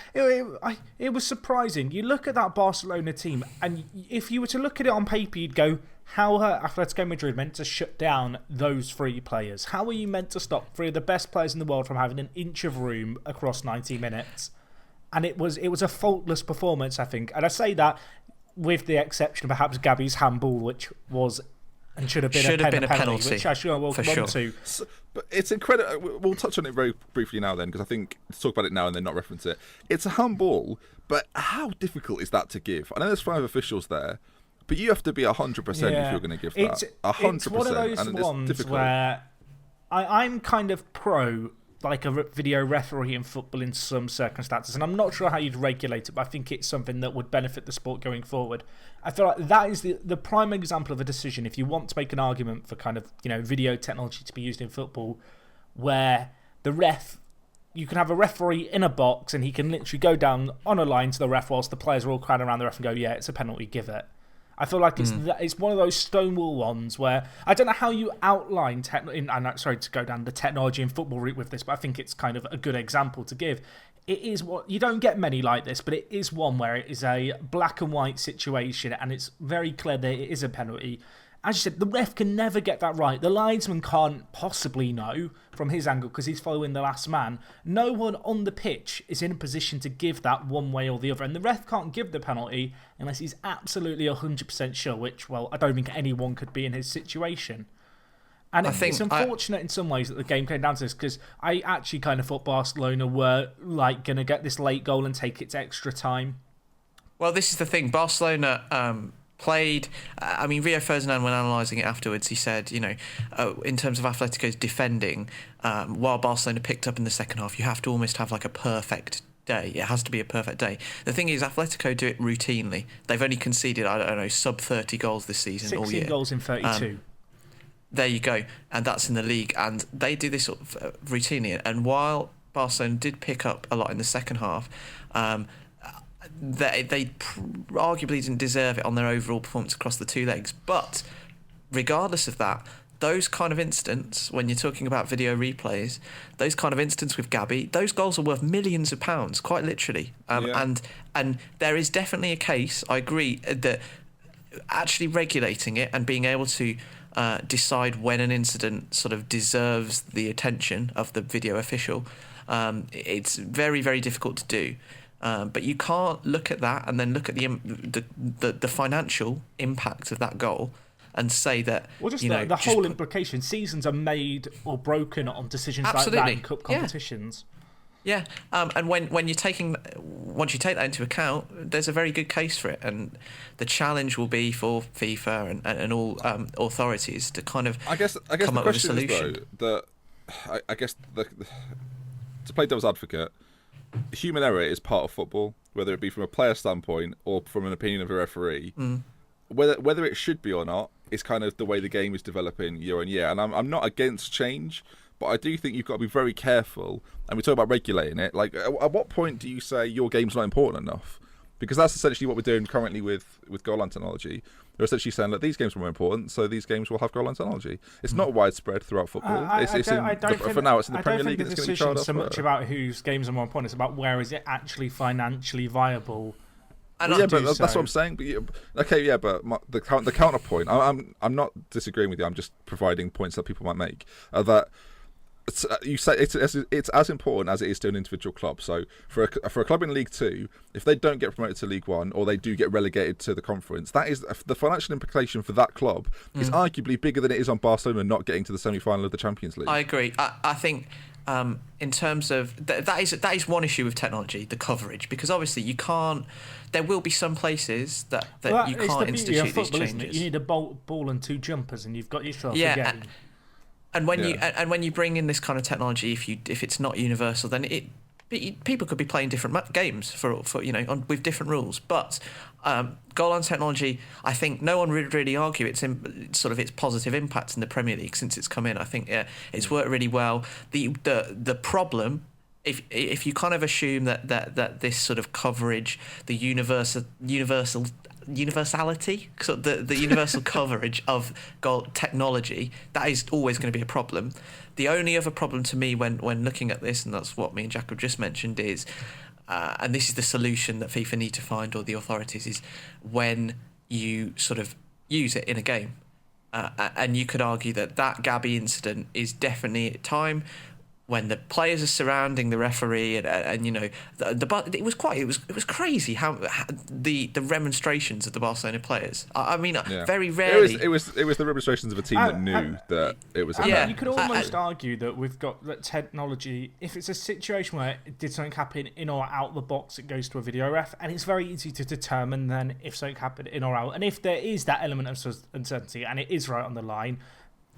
it was surprising. You look at that Barcelona team, and if you were to look at it on paper, you'd go, how are Atletico Madrid meant to shut down those 3 players? How are you meant to stop 3 of the best players in the world from having an inch of room across 90 minutes? And it was a faultless performance, I think. And I say that with the exception of perhaps Gabi's handball, which was and should have been a penalty, which I sure will come on to. But it's incredible. We'll touch on it very briefly now then, because I think to talk about it now and then not reference it. It's a handball, but how difficult is that to give? I know there's 5 officials there, but you have to be 100% if you're going to give that. 100%. It's one of those ones where I'm kind of pro like a video referee in football in some circumstances, and I'm not sure how you'd regulate it, but I think it's something that would benefit the sport going forward. I feel like that is the prime example of a decision, if you want to make an argument for kind of, video technology to be used in football, where the ref, you can have a referee in a box and he can literally go down on a line to the ref whilst the players are all crowding around the ref and go, yeah, it's a penalty, give it. I feel like it's one of those stonewall ones where I don't know how you outline sorry to go down the technology and football route with this, but I think it's kind of a good example to give. It is what you don't get many like this, but it is one where it is a black and white situation, and it's very clear that it is a penalty. As you said, the ref can never get that right. The linesman can't possibly know from his angle because he's following the last man. No one on the pitch is in a position to give that one way or the other. And the ref can't give the penalty unless he's absolutely 100% sure, which, well, I don't think anyone could be in his situation. And it's unfortunate in some ways that the game came down to this, because I actually kind of thought Barcelona were like going to get this late goal and take its extra time. Well, this is the thing. Barcelona played. I mean, Rio Ferdinand, when analysing it afterwards, he said, in terms of Atletico's defending, while Barcelona picked up in the second half, you have to almost have like a perfect day. It has to be a perfect day. The thing is, Atletico do it routinely. They've only conceded, I don't know, sub 30 goals this season all year. 16 goals in 32. There you go. And that's in the league. And they do this sort of routinely. And while Barcelona did pick up a lot in the second half, they arguably didn't deserve it on their overall performance across the 2 legs. But regardless of that, those kind of incidents, when you're talking about video replays, those kind of incidents with Gabby, those goals are worth millions of pounds, quite literally. And there is definitely a case, I agree, that actually regulating it and being able to decide when an incident sort of deserves the attention of the video official, it's very, very difficult to do. But you can't look at that and then look at the financial impact of that goal and say that, well, just the whole implication. Seasons are made or broken on decisions absolutely. like that in cup competitions. Yeah, and when once you take that into account, there's a very good case for it, and the challenge will be for FIFA and all authorities to kind of come up with a solution. I guess to play devil's advocate, human error is part of football, whether it be from a player standpoint or from an opinion of a referee. Whether it should be or not is kind of the way the game is developing year on year. And I'm not against change, but I do think you've got to be very careful. And we talk about regulating it. Like, at what point do you say your game's not important enough? Because that's essentially what we're doing currently with goal line technology. They're essentially saying that these games are more important, so these games will have goal line technology. It's not widespread throughout football. For now, it's in the Premier League. It's going to be trialled so much about whose games are more important. It's about where is it actually financially viable. But that's what I'm saying. But the counterpoint. I'm not disagreeing with you. I'm just providing points that people might make. That you say it's as important as it is to an individual club. So for a club in League Two, if they don't get promoted to League One or they do get relegated to the Conference, that is the financial implication for that club is arguably bigger than it is on Barcelona not getting to the semi-final of the Champions League. I agree. I think in terms of that is one issue with technology, the coverage, because obviously you can't. There will be some places that you can't institute these changes. You need a ball and two jumpers, and you've got yourself a game. And when you bring in this kind of technology, if it's not universal, then people could be playing different games for with different rules. But goal line technology, I think no one would really argue its positive impact in the Premier League since it's come in. I think it's worked really well. The problem, if you kind of assume that this sort of coverage, the universality, so the universal coverage of goal technology, that is always going to be a problem. The only other problem to me when looking at this, and that's what me and Jack have just mentioned, is and this is the solution that FIFA need to find, or the authorities, is when you sort of use it in a game, and you could argue that Gabby incident is definitely at time when the players are surrounding the referee, and it was crazy how the remonstrations of the Barcelona players. I mean, very rarely it was the remonstrations of a team that knew that it was. You could almost argue that we've got that technology. If it's a situation where it did something happen in or out the box, it goes to a video ref, and it's very easy to determine then if something happened in or out. And if there is that element of uncertainty, and it is right on the line,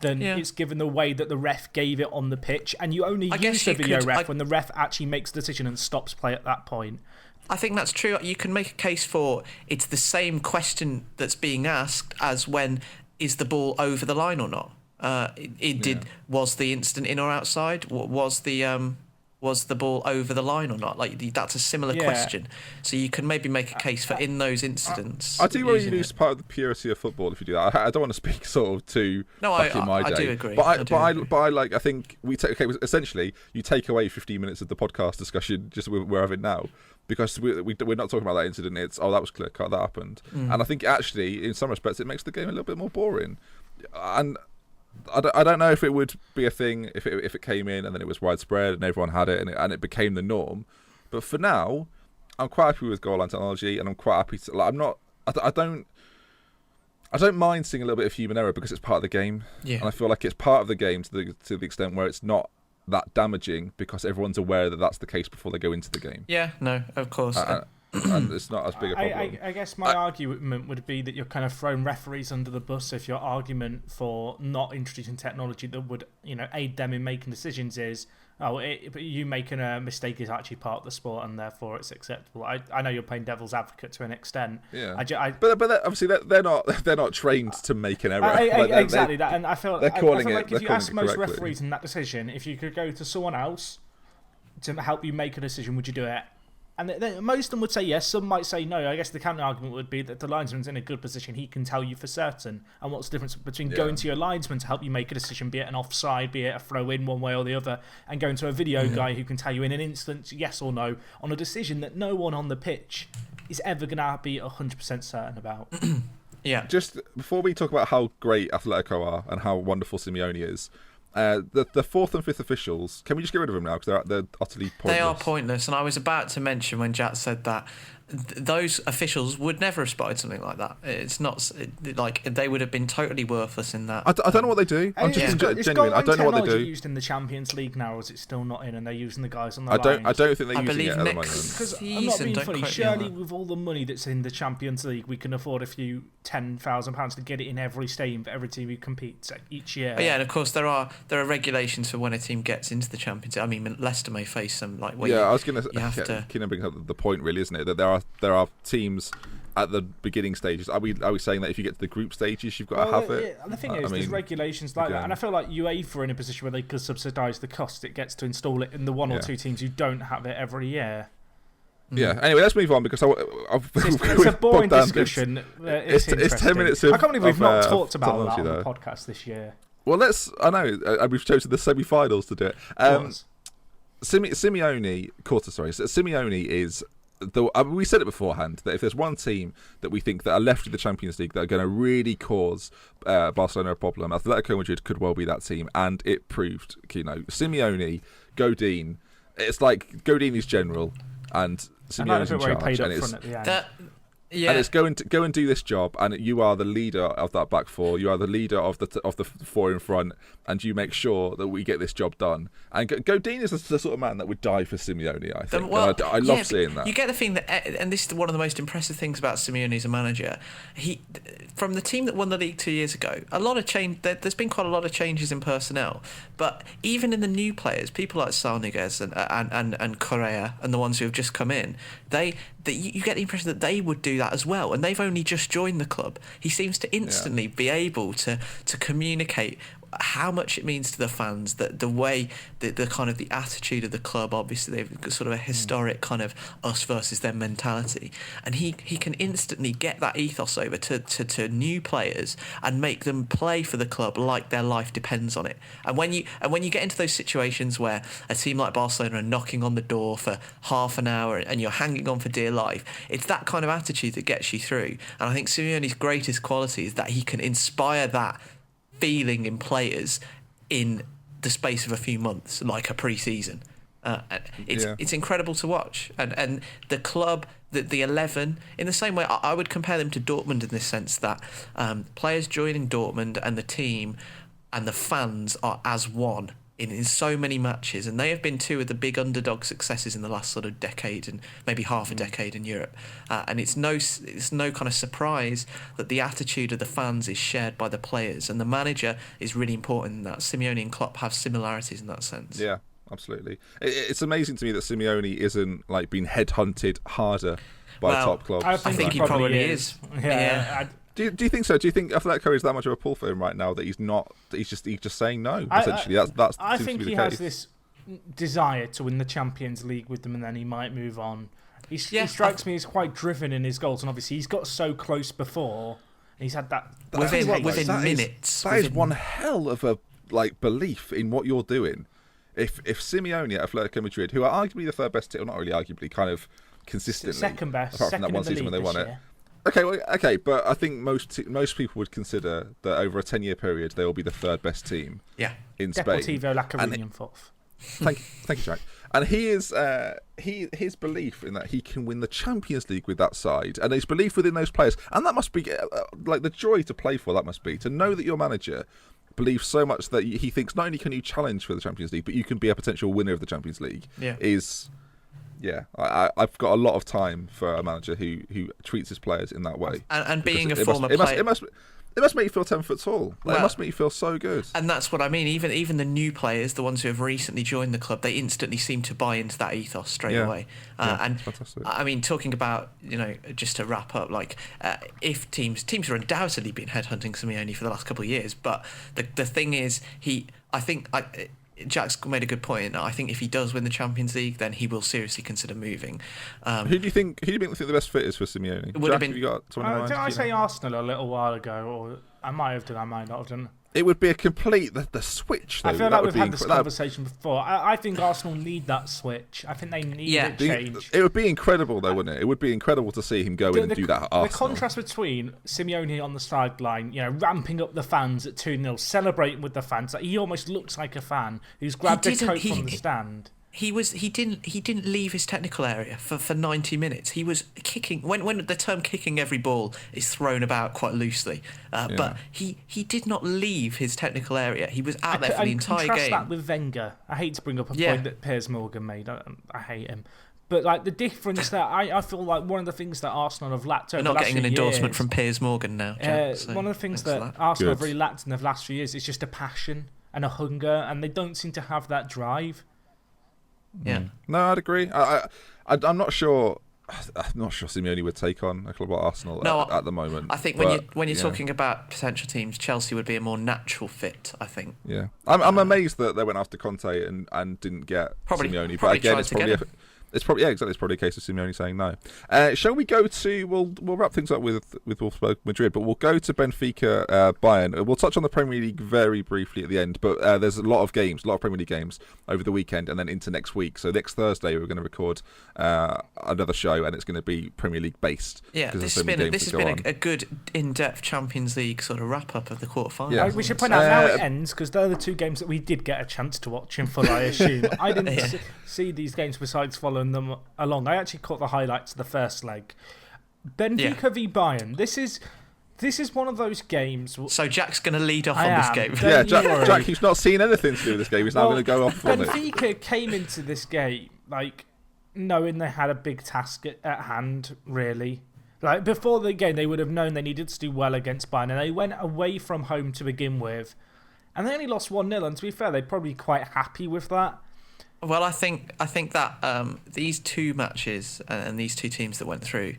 then it's given the way that the ref gave it on the pitch, and you only use the video ref when the ref actually makes a decision and stops play at that point. I think that's true. You can make a case for it's the same question that's being asked as when is the ball over the line or not. Was the incident in or outside? Was the ball over the line or not? Like, that's a similar question. So you can maybe make a case for in those incidents. I do worry you lose part of the purity of football if you do that. I don't want to speak sort of too back in my day. I do agree. I think we take essentially you take away 15 minutes of the podcast discussion just we're having now, because we're not talking about that incident. It's that was clear cut, that happened, and I think actually in some respects it makes the game a little bit more boring. And I don't know if it would be a thing if it came in and then it was widespread and everyone had it and it became the norm. But for now, I'm quite happy with goal line technology, and I'm quite happy to. Like, I don't mind seeing a little bit of human error because it's part of the game, and I feel like it's part of the game to the extent where it's not that damaging because everyone's aware that that's the case before they go into the game. Yeah, no, of course. And it's not as big a problem. I guess my argument would be that you're kind of throwing referees under the bus if your argument for not introducing technology that would aid them in making decisions is but you making a mistake is actually part of the sport and therefore it's acceptable. I know you're playing devil's advocate to an extent. Yeah. But obviously they're not trained to make an error. Exactly that, and I feel like if you ask most correctly. referees in that decision, if you could go to someone else to help you make a decision, would you do it? And most of them would say yes. Some might say no. I guess the counter argument would be that the linesman's in a good position. He can tell you for certain. And what's the difference between going to your linesman to help you make a decision, be it an offside, be it a throw in one way or the other, and going to a video guy who can tell you in an instant yes or no on a decision that no one on the pitch is ever going to be 100% certain about. Yeah. Just before we talk about how great Atletico are and how wonderful Simeone is, the fourth and fifth officials, can we just get rid of them now? Because they're utterly pointless. They are pointless. And I was about to mention when Jack said that those officials would never have spotted something like that. It's not like they would have been totally worthless in that. I don't know what they do. I'm just genuine. I don't know what they do. Used in the Champions League now, or is it still not in? And they're using the guys on the I lines? don't think they're using it at the moment. Because I'm not being funny. Surely, with all the money that's in the Champions League, we can afford a few £10,000 to get it in every stadium for every team who competes each year. Yeah, and of course there are regulations for when a team gets into the Champions League. I mean, Leicester may face some I was going to. Keenan brings up the point, really, isn't it? That there are teams at the beginning stages. Are we saying that if you get to the group stages, you've got to have it? The thing is, there's regulations like that, and I feel like UEFA are in a position where they could subsidise the cost it gets to install it in the one or two teams who don't have it every year. Yeah. Anyway, let's move on because it's a boring discussion. It's 10 minutes. I can't believe we've not talked about that on the podcast this year. Well, I know we've chosen the semi-finals to do it. Simeone is we said it beforehand that if there's one team that we think that are left in the Champions League that are going to really cause Barcelona a problem, Atletico Madrid could well be that team, and it proved. Simeone, Godin, it's like Godin is general, and Simeone's in charge, and it's go and do this job, and you are the leader of that back four. You are the leader of the four in front, and you make sure that we get this job done. And Godin is the sort of man that would die for Simeone, I think. I love seeing that. You get the feeling that, and this is one of the most impressive things about Simeone as a manager. From the team that won the league 2 years ago, a lot of change. There's been quite a lot of changes in personnel, but even in the new players, people like Sarniguez and Correa and the ones who have just come in, you get the impression that they would do that as well, and they've only just joined the club. He seems to instantly be able to communicate how much it means to the fans, that the way the kind of the attitude of the club. Obviously they've got sort of a historic kind of us versus them mentality, and he can instantly get that ethos over to new players and make them play for the club like their life depends on it. And when you get into those situations where a team like Barcelona are knocking on the door for half an hour and you're hanging on for dear life, it's that kind of attitude that gets you through. And I think Simeone's greatest quality is that he can inspire that feeling in players in the space of a few months, like a pre-season. It's incredible to watch, and the club, the 11, in the same way I would compare them to Dortmund in this sense that players joining Dortmund and the team and the fans are as one in so many matches, and they have been two of the big underdog successes in the last sort of decade and maybe half a decade in Europe, and it's no kind of surprise that the attitude of the fans is shared by the players, and the manager is really important in that. Simeone and Klopp have similarities in that sense. Yeah, absolutely. It's amazing to me that Simeone isn't like being headhunted harder by top clubs. I think he probably is. Yeah. Do you think so? Do you think Atletico is that much of a pull for him right now that he's not? He's just saying no. Essentially, that's. I think he has this desire to win the Champions League with them, and then he might move on. He strikes me as quite driven in his goals, and obviously he's got so close before. And he's had that within minutes. That is one hell of a belief in what you're doing. If Simeone at Atletico Madrid, who are arguably the third best team, or not really arguably, kind of consistently second best, apart from that one season when they won it. Okay, but I think most people would consider that over a 10-year period they will be the third best team in Spain. Deportivo La Coruña fourth. Thank you, Jack. And he is his belief in that he can win the Champions League with that side, and his belief within those players, and that must be like the joy to play for. That must be to know that your manager believes so much that he thinks not only can you challenge for the Champions League, but you can be a potential winner of the Champions League. I've got a lot of time for a manager who treats his players in that way. And being a former player... It must make you feel 10 foot tall. It must make you feel so good. And that's what I mean. Even the new players, the ones who have recently joined the club, they instantly seem to buy into that ethos straight away. And fantastic. I mean, talking about, just to wrap up, if teams are undoubtedly been headhunting Simeone for the last couple of years, but the thing is, Jack's made a good point. I think if he does win the Champions League, then he will seriously consider moving. Who do you think the best fit is for Simeone? It would have been. Have you got someone in mind? Did I say Arsenal a little while ago? Or I might have done, I might not have done. It would be a complete the switch. Though. I feel like we've had this conversation before. I think Arsenal need that switch. I think they need a change. It would be incredible, though, wouldn't it? It would be incredible to see him go in and do that at Arsenal. The contrast between Simeone on the sideline, ramping up the fans at 2-0, celebrating with the fans. Like, he almost looks like a fan who's grabbed a coat from the stand. He didn't leave his technical area for 90 minutes. He was kicking when the term kicking every ball is thrown about quite loosely, but he did not leave his technical area. He was out there for the entire contrast game. That with Wenger. I hate to bring up a point that Piers Morgan made. I hate him. But like the difference that I feel like one of the things that Arsenal have lacked over We're not the last getting an few endorsement years, from Piers Morgan now, Jack, so one of the things that Arsenal have really lacked in the last few years is just a passion and a hunger, and they don't seem to have that drive. Yeah. No, I'd agree. I'm not sure. I'm not sure Simeone would take on a club like Arsenal at the moment. I think when you're talking about potential teams, Chelsea would be a more natural fit. I think. Yeah, I'm amazed that they went after Conte and didn't get Simeone. But again, it's probably a case of Simeone saying no. Shall we go to? We'll wrap things up with Wolfsburg Madrid, but we'll go to Benfica Bayern. We'll touch on the Premier League very briefly at the end, but there's a lot of Premier League games over the weekend and then into next week. So next Thursday we're going to record another show, and it's going to be Premier League based. Yeah, this has been a good in-depth Champions League sort of wrap up of the quarterfinals. Yeah. We should point out now it ends because they're the two games that we did get a chance to watch in full. I assume I didn't see these games besides following them along. I actually caught the highlights of the first leg. Benfica v Bayern. This is one of those games. So Jack's going to lead off on this game. Yeah, Jack, he's not seen anything to do with this game. He's now going to go off on it. Benfica came into this game like knowing they had a big task at hand. Really, like before the game, they would have known they needed to do well against Bayern, and they went away from home to begin with, and they only lost 1-0. And to be fair, they're probably quite happy with that. Well, I think that these two matches and these two teams that went through,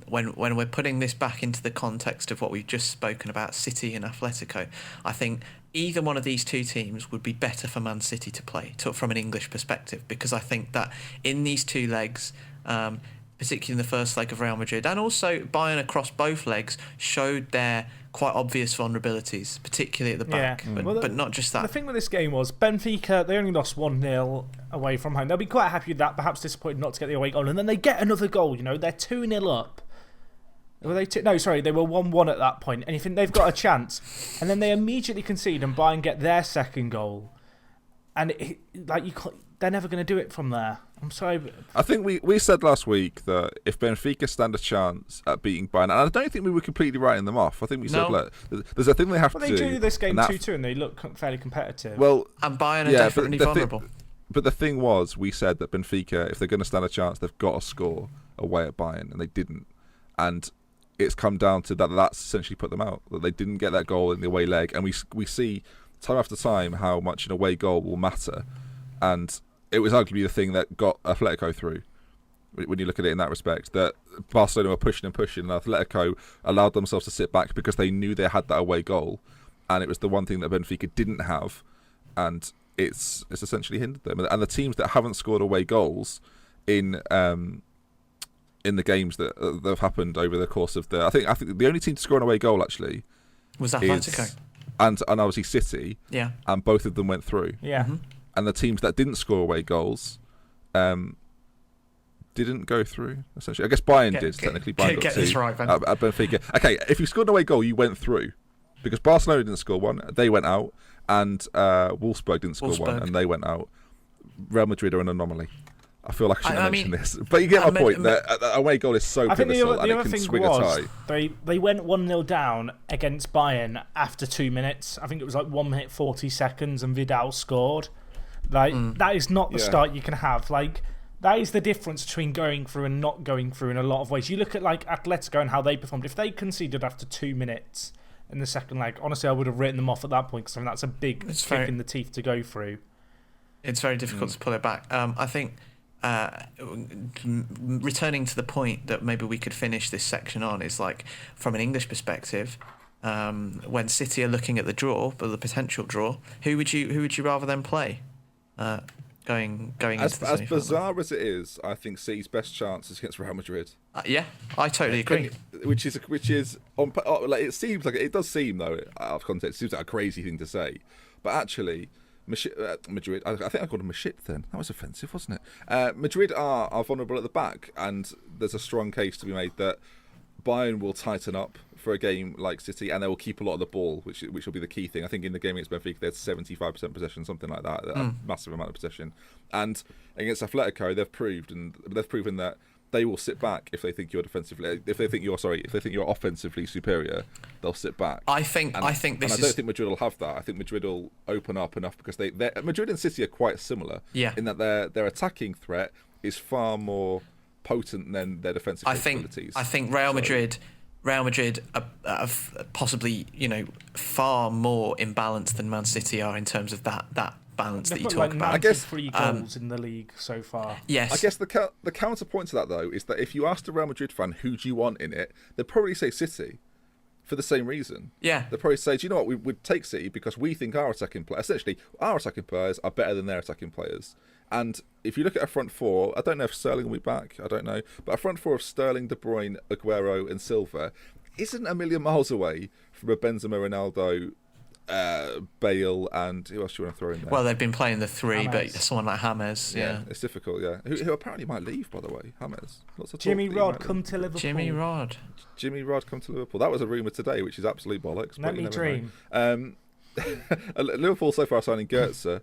when we're putting this back into the context of what we've just spoken about, City and Atletico, I think either one of these two teams would be better for Man City to play from an English perspective, because I think that in these two legs, particularly in the first leg of Real Madrid, and also Bayern across both legs, showed their quite obvious vulnerabilities, particularly at the back. Yeah. But not just that. The thing with this game was Benfica, they only lost 1-0 away from home. They'll be quite happy with that, perhaps disappointed not to get the away goal. And then they get another goal, they're 2-0 up. Were they they were 1-1 at that point. And you think they've got a chance. And then they immediately concede and Bayern get their second goal. And they're never going to do it from there. I'm sorry. I think we said last week that if Benfica stand a chance at beating Bayern, and I don't think we were completely writing them off. I think we said, look, there's a thing they have to do. Well, they drew this game 2-2 and they look fairly competitive. Well, and Bayern are definitely vulnerable. But the thing was, we said that Benfica, if they're going to stand a chance, they've got to score away at Bayern, and they didn't. And it's come down to that. That's essentially put them out. That they didn't get that goal in the away leg, and we see time after time how much an away goal will matter. And it was arguably the thing that got Atletico through, when you look at it in that respect, that Barcelona were pushing, and Atletico allowed themselves to sit back because they knew they had that away goal, and it was the one thing that Benfica didn't have, and it's essentially hindered them. And the teams that haven't scored away goals in the games that have happened over the course of I think the only team to score an away goal actually was Atletico, and obviously City, and both of them went through. Yeah. Mm-hmm. And the teams that didn't score away goals didn't go through, essentially. I guess Bayern did, technically. Bayern got this right, Ben. At Benfica. Okay, if you scored an away goal, you went through. Because Barcelona didn't score one, they went out. And Wolfsburg didn't score one, and they went out. Real Madrid are an anomaly. I feel like I shouldn't mention this. But you get my point. That away goal is so pivotal, and it can swing a tie. They went 1-0 down against Bayern after 2 minutes. I think it was like 1 minute 40 seconds, and Vidal scored. That is not the start you can have. That is the difference between going through and not going through in a lot of ways. You look at Atletico and how they performed. If they conceded after 2 minutes in the second leg, honestly, I would have written them off at that point, because that's a big kick in the teeth to go through. It's very difficult to pull it back. I think returning to the point that maybe we could finish this section on is from an English perspective, when City are looking at the draw, but the potential draw, who would you rather then play? Going into the as semi-final? bizarre as it is, I think City's best chance is against Real Madrid. Yeah, I totally agree. Which is on like it seems like it does seem though out of context. It seems like a crazy thing to say, but actually, Madrid. I think I called them Mashit then. That was offensive, wasn't it? Madrid are vulnerable at the back, and there's a strong case to be made that Bayern will tighten up for a game like City, and they will keep a lot of the ball, which will be the key thing. I think in the game against Benfica, they had 75% possession, something like that, a massive amount of possession. And against Atletico, they've proven that they will sit back if they think you're offensively superior. They'll sit back. I think this. I don't think Madrid will have that. I think Madrid will open up enough because Madrid and City are quite similar. Yeah. In that their attacking threat is far more potent than their defensive capabilities. I think Real Madrid are possibly far more imbalanced than Man City are in terms of that balance that you talk about. I guess 3 goals in the league so far. Yes. I guess the counterpoint to that though is that if you asked a Real Madrid fan who do you want in it, they'd probably say City. For the same reason. Yeah. They'll probably say, do you know what, we would take City because we think our attacking players are better than their attacking players. And if you look at a front four, I don't know if Sterling will be back, I don't know, but a front four of Sterling, De Bruyne, Aguero and Silva isn't a million miles away from a Benzema, Ronaldo, Bale, and who else do you want to throw in there? Well, they've been playing the 3, James. but someone like James, yeah. It's difficult, yeah. Who apparently might leave, by the way, James. Jimmy Rod come to Liverpool. Jimmy Rod come to Liverpool. That was a rumour today, which is absolute bollocks. Let me dream. Liverpool so far are signing Goetze,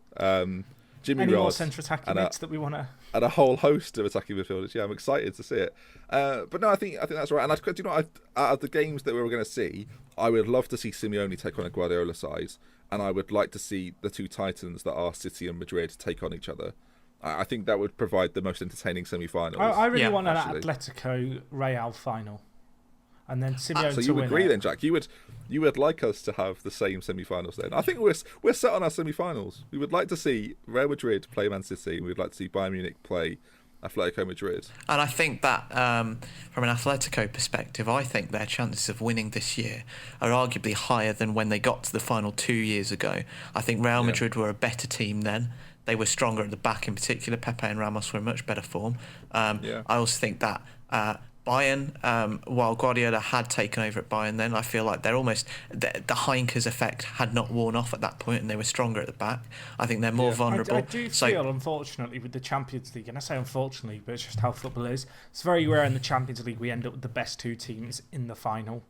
Jimmy Any Rod, more central attacking mids that we want to... and a whole host of attacking midfielders. Yeah, I'm excited to see it. But no, I think that's right. And out of the games that we were going to see, I would love to see Simeone take on a Guardiola side, and I would like to see the two titans that are City and Madrid take on each other. I think that would provide the most entertaining semi-finals. I really want an Atletico Real final, and then Simeone. So to you win agree it. then, Jack? You would like us to have the same semi-finals then? I think we're set on our semi-finals. We would like to see Real Madrid play Man City, and we'd like to see Bayern Munich play Atletico Madrid. And I think that from an Atletico perspective, I think their chances of winning this year are arguably higher than when they got to the final 2 years ago. I think Real Madrid were a better team then. They were stronger at the back in particular. Pepe and Ramos were in much better form. I also think that Bayern, while Guardiola had taken over at Bayern then, I feel like they're almost... The Heinkes effect had not worn off at that point and they were stronger at the back. I think they're more vulnerable. I do feel, unfortunately, with the Champions League, and I say unfortunately, but it's just how football is, it's very rare in the Champions League we end up with the best 2 teams in the final.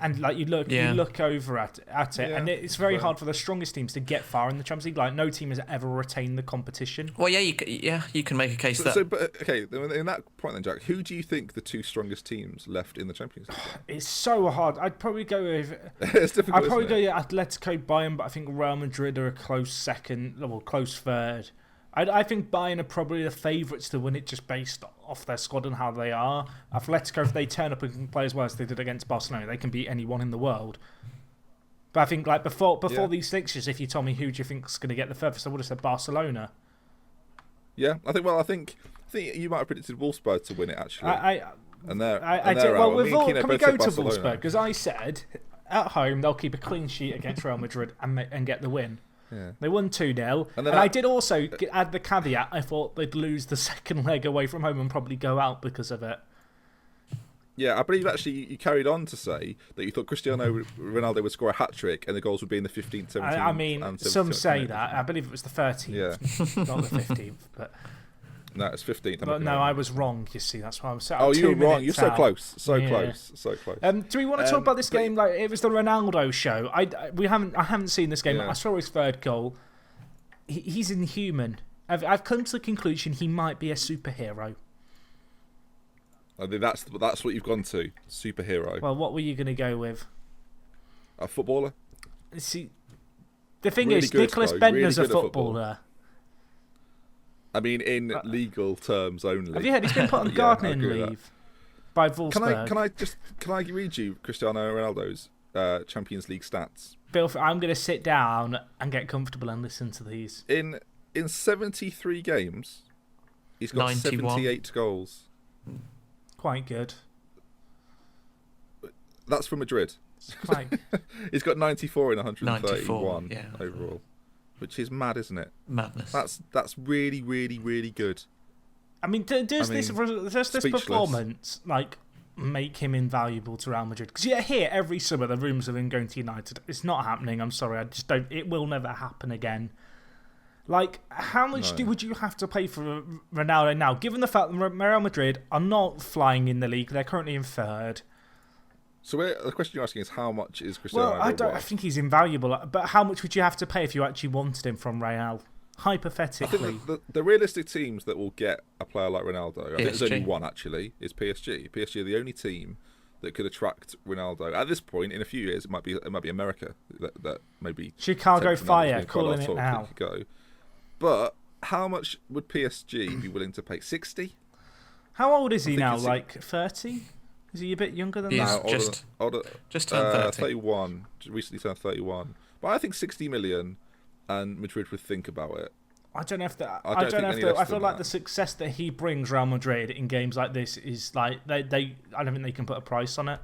And like you look over at it, and it's very hard for the strongest teams to get far in the Champions League. Like no team has ever retained the competition. Well, you can make a case that. But okay, in that point then, Jack, who do you think the 2 strongest teams left in the Champions League? It's so hard. I'd probably go with. It's difficult. I'd probably go with Atletico, Bayern, but I think Real Madrid are a close second, well, close third. I think Bayern are probably the favourites to win it just based off their squad and how they are. Atletico, if they turn up and can play as well as they did against Barcelona, they can beat anyone in the world. But I think like before these fixtures, if you told me who do you think is going to get the furthest, I would have said Barcelona. Yeah, I think you might have predicted Wolfsburg to win it actually. Can we go to Wolfsburg? Because I said at home they'll keep a clean sheet against Real Madrid and get the win. Yeah. They won 2-0. And I did also add the caveat, I thought they'd lose the second leg away from home and probably go out because of it. Yeah, I believe actually you carried on to say that you thought Cristiano Ronaldo would score a hat-trick and the goals would be in the 15th, 17th I mean, some say that. I believe it was the 13th, not the 15th. But no, it's 15th. But no, I was wrong, you see. That's why I was saying. Oh, you were wrong. You're so close. So close. Do we want to talk about this game? Like it was the Ronaldo show. I haven't seen this game. Yeah. I saw his third goal. He's inhuman. I've come to the conclusion he might be a superhero. I think that's what you've gone to. Superhero. Well, what were you going to go with? A footballer? See, the thing is, Nicholas Bentner's a footballer. I mean, in legal terms only. Have you heard he's been put on gardening leave by Wolfsburg? Can I read you Cristiano Ronaldo's Champions League stats? Bill, I'm going to sit down and get comfortable and listen to these. In 73 games, he's got 91. 78 goals. Quite good. That's for Madrid. Like, He's got 94 in 131 94, yeah. overall, which is mad, isn't it? Madness. That's really, really, really good. I mean, does this speechless. performance make him invaluable to Real Madrid? Because you hear every summer the rumours of him going to United. It's not happening. I'm sorry. I just don't. It will never happen again. Like, how much would you have to pay for Ronaldo now? Given the fact that Real Madrid are not flying in the league, they're currently in third. So the question you're asking is how much is Cristiano Ronaldo worth? I think he's invaluable. But how much would you have to pay if you actually wanted him from Real? Hypothetically. I think the realistic teams that will get a player like Ronaldo, I think there's only one actually, is PSG. PSG are the only team that could attract Ronaldo. At this point, in a few years, it might be America that maybe Chicago Fire calling it now. Go. But how much would PSG be willing to pay? 60? How old is he now? Like 30? Is he a bit younger than that? Just turned 30. 31. Recently turned 31. But I think 60 million, and Madrid would think about it. I don't know if that. I feel like the success that he brings Real Madrid in games like this is like I don't think they can put a price on it.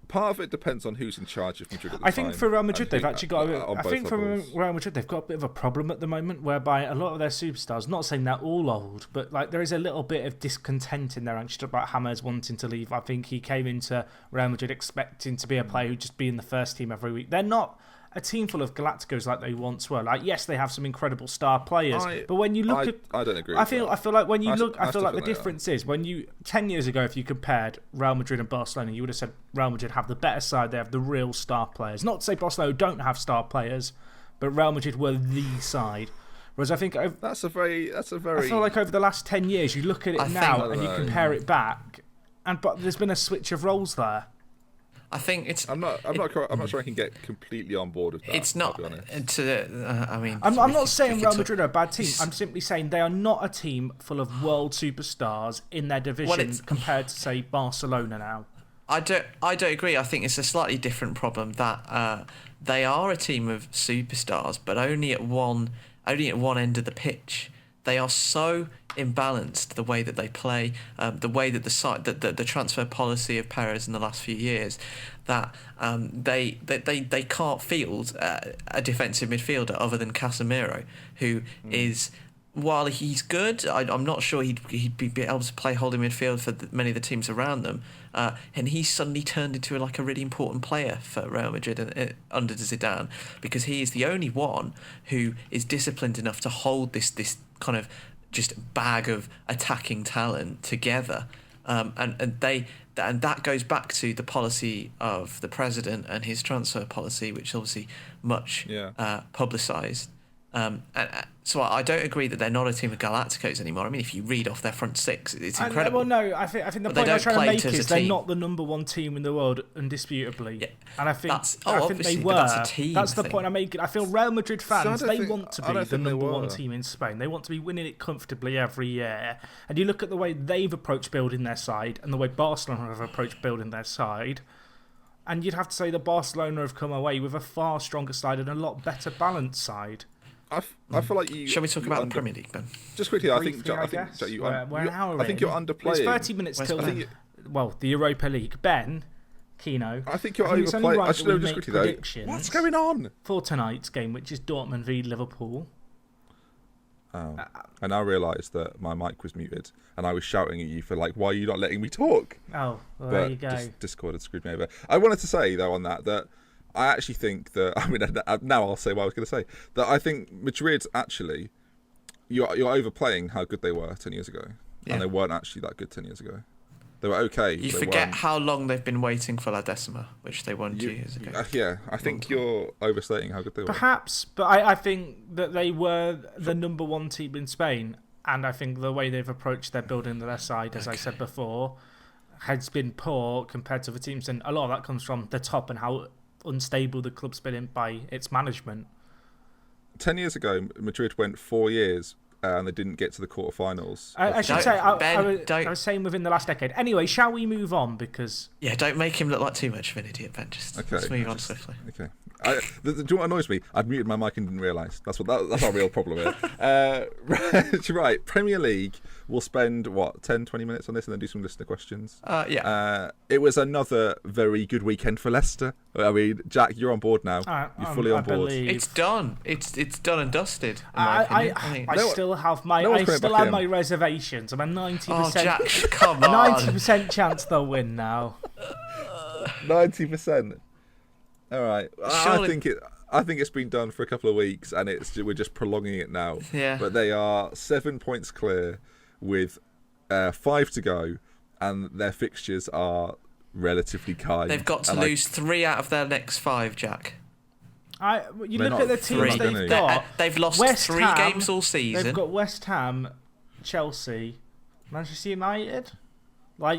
Part of it depends on who's in charge of Madrid at the time. I think for Real Madrid they've actually got. I think for Real Madrid they've got a bit of a problem at the moment, whereby a lot of their superstars, not saying they're all old, but like there is a little bit of discontent in their ranks about James wanting to leave. I think he came into Real Madrid expecting to be a player who'd just be in the first team every week. They're not a team full of Galacticos like they once were. Like, yes, they have some incredible star players, but when you look I don't agree. I feel like when you look, I feel like the they difference is when you 10 years ago, if you compared Real Madrid and Barcelona, you would have said Real Madrid have the better side. They have the real star players. Not to say Barcelona don't have star players, but Real Madrid were the side. Whereas I think that's a very. I feel like over the last 10 years, you look at it now and you compare it back, but there's been a switch of roles there. I think it's. I'm not sure I can get completely on board with that. It's not. I'm not saying Real Madrid are a bad team. I'm simply saying they are not a team full of world superstars in their division compared to, say, Barcelona now. I don't agree. I think it's a slightly different problem that they are a team of superstars, but only at one end of the pitch. They are so imbalanced, the way that they play, the way that the transfer policy of Perez in the last few years, that they can't field a defensive midfielder other than Casemiro, who is, while he's good, I'm not sure he'd be able to play holding midfield for many of the teams around them, and he's suddenly turned into a really important player for Real Madrid under Zidane, because he is the only one who is disciplined enough to hold this kind of just bag of attacking talent together, and that goes back to the policy of the president and his transfer policy, which is obviously much publicised. So I don't agree that they're not a team of Galacticos anymore. I mean, if you read off their front six, it's incredible. Well, no, I think the point I'm trying to make is they're not the number one team in the world, indisputably. Yeah. And I think they were. That's the point I'm making. I feel Real Madrid fans, they want to be the number one team in Spain. They want to be winning it comfortably every year. And you look at the way they've approached building their side and the way Barcelona have approached building their side, and you'd have to say that Barcelona have come away with a far stronger side and a lot better balanced side. I feel like you. Shall we talk about the Premier League, Ben? Just quickly, I think you're underplaying. There's 30 minutes till the Europa League. Ben, Keno. I think you're overplaying. I should know just quickly though. What's going on for tonight's game, which is Dortmund v Liverpool? Oh, I now realise that my mic was muted and I was shouting at you for why are you not letting me talk? Oh, well, there you go. Discord had screwed me over. I wanted to say though on that I actually think that, now I'll say what I was going to say, that I think Madrid actually, you're overplaying how good they were 10 years ago. Yeah. And they weren't actually that good 10 years ago. They were okay. You forget how long they've been waiting for La Decima, which they won 2 years ago. Yeah, I think you're overstating how good they were. Perhaps, but I think that they were the number one team in Spain, and I think the way they've approached their building their side, as I said before, has been poor compared to the teams, and a lot of that comes from the top and how unstable the club's been in by its management. 10 years ago, Madrid went 4 years and they didn't get to the quarterfinals. I should say, I was saying within the last decade. Anyway, shall we move on? Because don't make him look like too much of an idiot, Ben. Just move on swiftly. Okay. Do you know what annoys me? I'd muted my mic and didn't realise. That's our real problem here. Right, Premier League. We'll spend 10, 20 minutes on this and then do some listener questions. Yeah. It was another very good weekend for Leicester. I mean, Jack, you're on board now. You're fully on board. It's done. It's done and dusted. I still have my reservations. I'm a 90%. Oh, Jack, come on. 90% chance they'll win now. 90%. All right. Surely... I think it's been done for a couple of weeks, and we're just prolonging it now. Yeah. But they are 7 points clear with 5 to go, and their fixtures are relatively kind. They've got to lose 3 out of their next 5, Jack. You look at the teams they've got. They've lost West 3 Ham, games all season. They've got West Ham, Chelsea, Manchester United.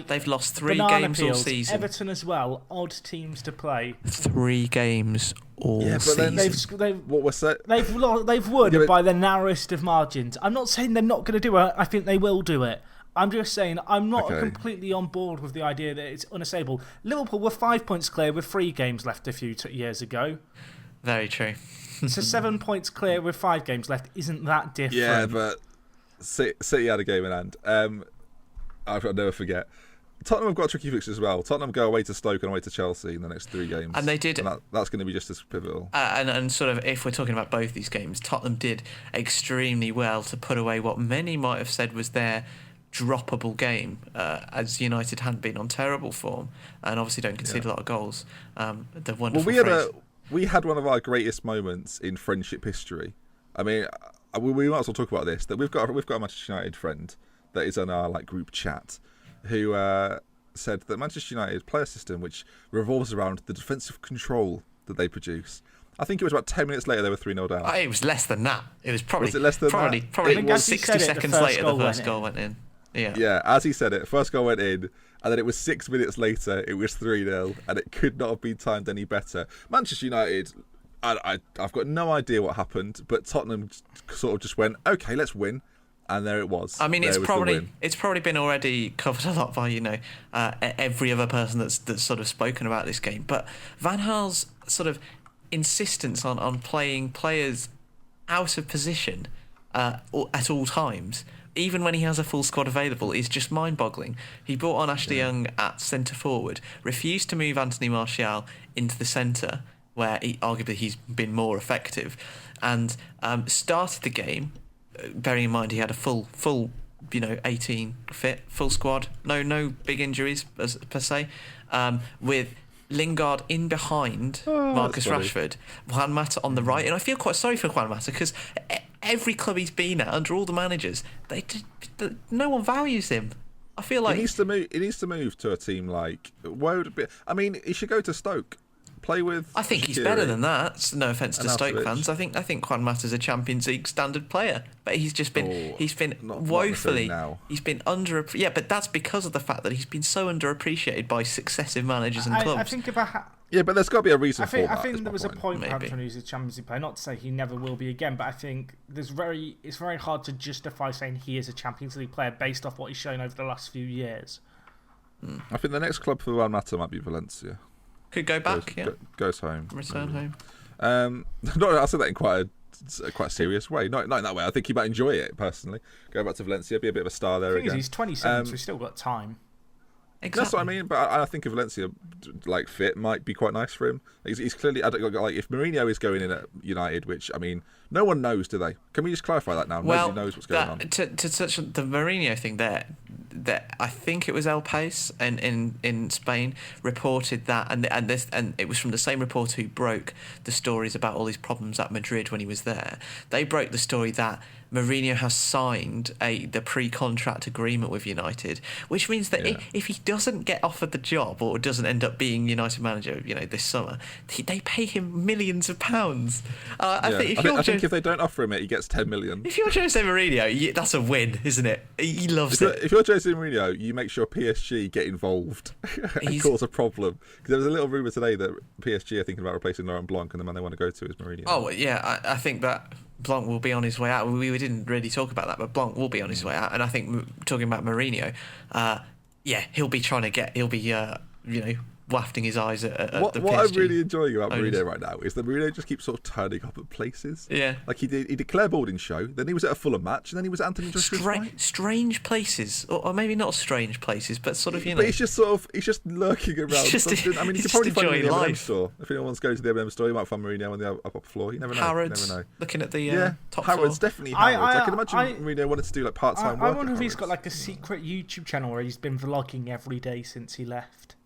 They've lost 3 games all season. Everton as well. Odd teams to play. 3 games all season. They've won by the narrowest of margins. I'm not saying they're not going to do it. I think they will do it. I'm just saying I'm not completely on board with the idea that it's unassailable. Liverpool were 5 points clear with 3 games left a few years ago. Very true. So 7 points clear with 5 games left isn't that different. Yeah, but City had a game in hand. I'll never forget. Tottenham have got tricky fixtures as well. Tottenham go away to Stoke and away to Chelsea in the next 3 games. And they did. And that's going to be just as pivotal. And sort of, if we're talking about both these games, Tottenham did extremely well to put away what many might have said was their droppable game, as United hadn't been on terrible form and obviously don't concede a lot of goals. The wonderful we had one of our greatest moments in friendship history. I mean, we might as well talk about this. That we've got a Manchester United friend that is on our group chat who said that Manchester United play a system which revolves around the defensive control that they produce. I think it was about 10 minutes later they were 3-0 down. It was less than that. It was probably less than probably 60 seconds later the first goal went in. Yeah, as he said it, first goal went in, and then it was 6 minutes later, it was 3-0, and it could not have been timed any better. Manchester United, I've got no idea what happened, but Tottenham sort of just went, okay, let's win, and there it was. I mean, it's probably been already covered a lot by every other person that's sort of spoken about this game, but Van Gaal's sort of insistence on playing players out of position at all times, even when he has a full squad available, is just mind-boggling. He brought on Ashley Young at centre-forward, refused to move Anthony Martial into the centre, where arguably he's been more effective, and started the game, bearing in mind he had a full 18 fit, full squad, no big injuries per se, with Lingard in behind Marcus Rashford, Juan Mata on the right, and I feel quite sorry for Juan Mata because every club he's been at under all the managers, no one values him. I feel like he needs to move to a team like where would it be? I mean, he should go to Stoke. Play with. I think he's better than that. No offense to Stoke fans. I think Juan Mata's a Champions League standard player, but he's just been woefully. He's been but that's because of the fact that he's been so underappreciated by successive managers and clubs. I think but there's got to be a reason for that. I think there was a point perhaps when he was a Champions League player. Not to say he never will be again, but I think it's very hard to justify saying he is a Champions League player based off what he's shown over the last few years. I think the next club for Juan Mata might be Valencia. Could go back, goes home. Return home. I said that in quite a serious way. Not in that way. I think he might enjoy it personally. Go back to Valencia, be a bit of a star there again. He's 27, so he's still got time. Exactly. That's what I mean. But I think if Valencia fit might be quite nice for him. He's clearly if Mourinho is going in at United, which I mean, no one knows, do they? Can we just clarify that now? Nobody knows what's going on. To touch on the Mourinho thing there, that I think it was El País in Spain reported that, and it was from the same reporter who broke the stories about all these problems at Madrid when he was there. They broke the story that Mourinho has signed the pre-contract agreement with United, which means that if he doesn't get offered the job or doesn't end up being United manager, this summer, they pay him millions of pounds. I think if they don't offer him it, he gets 10 million. If you're Jose Mourinho, that's a win, isn't it? He loves it. If you're Jose Mourinho, you make sure PSG get involved and cause a problem. Because there was a little rumour today that PSG are thinking about replacing Laurent Blanc, and the man they want to go to is Mourinho. Oh I think that Blanc will be on his way out. We didn't really talk about that, but Blanc will be on his way out. And I think talking about Mourinho, he'll be trying to get. He'll be wafting his eyes at what the what PSG I'm really enjoying about owners. Mourinho right now is that Mourinho just keeps sort of turning up at places. Yeah. Like he did Claire Balding show, then he was at a Fulham match, and then he was at Anthony Joshua's fight. Strange places, or maybe not strange places, but sort of, you know. But he's just lurking around. I mean, you could probably find him in the M&M store. If anyone wants to go to the M&M store, you might find Mourinho on the upper floor. You never know. Harrods, you never know. looking at the top Harrods, floor. definitely Harrods. I can imagine Mourinho wanted to do like part-time work. I wonder at if he's got Harrods. like a secret YouTube channel where he's been vlogging every day since he left.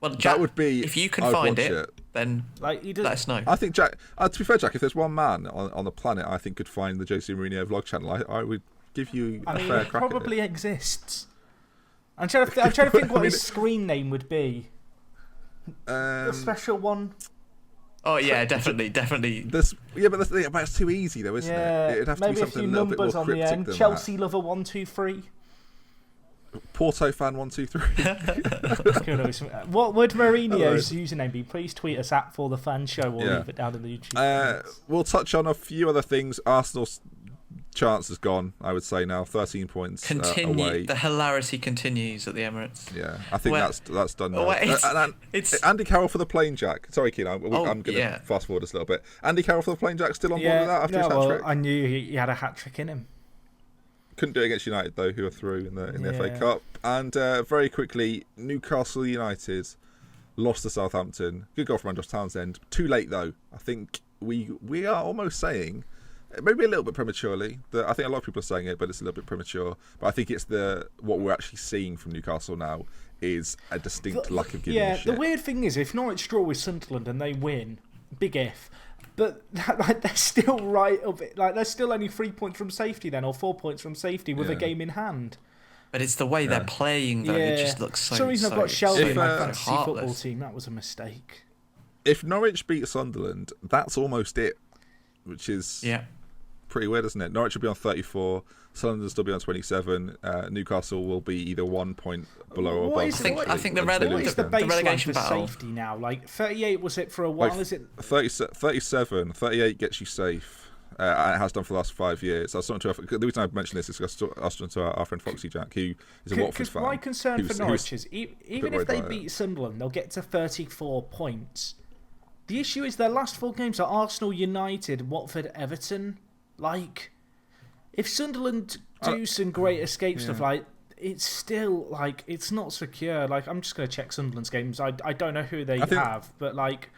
Well, Jack, that would be. if you can I'd find watch it, then like he let us know. I think Jack. To be fair, Jack, if there's one man on the planet I think could find the Jose Mourinho vlog channel, I would give you a fair it crack at it. probably exists. I'm trying to think what his screen name would be. The special one. Oh yeah, definitely. But it's too easy though, isn't it? It'd have to be maybe a something few a little bit more numbers on the cryptic end. than Chelsea lover 123. Porto fan 123. What would Mourinho's username be? Please tweet us at ForTheFans show or leave it down in the YouTube comments. We'll touch on a few other things. Arsenal's chance is gone, I would say now. 13 points away. The hilarity continues at the Emirates. Yeah, I think that's done now. It's Andy Carroll for the plane jack. Sorry, Keen, I'm going to fast forward this a little bit. Andy Carroll for the plane jack still on board with that after his hat-trick? I knew he had a hat-trick in him. Couldn't do it against United though, who are through in the FA Cup. And very quickly, Newcastle United lost to Southampton. Good goal from Andros Townsend. Too late though. I think we are almost saying, maybe a little bit prematurely, I think a lot of people are saying it, but it's a little bit premature. But I think it's what we're actually seeing from Newcastle now is a distinct lack of giving a shit. The weird thing is, if Norwich draw with Sunderland and they win, big if. But they're still right up it. Like they're still only 3 points from safety then, or 4 points from safety with a game in hand. But it's the way they're playing though. It just looks so. For some reason I've got Shelby in my fantasy heartless. football team. That was a mistake. If Norwich beat Sunderland, that's almost it, which is pretty weird, isn't it? Norwich will be on 34. Sunderland will still be on 27. Newcastle will be either 1 point below or above. I think the baseline relegation for battle. safety now? Like 38 was it for a while? Is it 37? 38 gets you safe. It has done for the last 5 years. The reason I mentioned this is because I was talking to our friend Foxy Jack, who is a Watford fan. My concern for Norwich is even if they beat Sunderland, they'll get to 34 points. The issue is their last 4 games are Arsenal, United, Watford, Everton. Like, if Sunderland do some great escape stuff, like, it's still, like, it's not secure. Like, I'm just going to check Sunderland's games. I don't know who they have, but, like...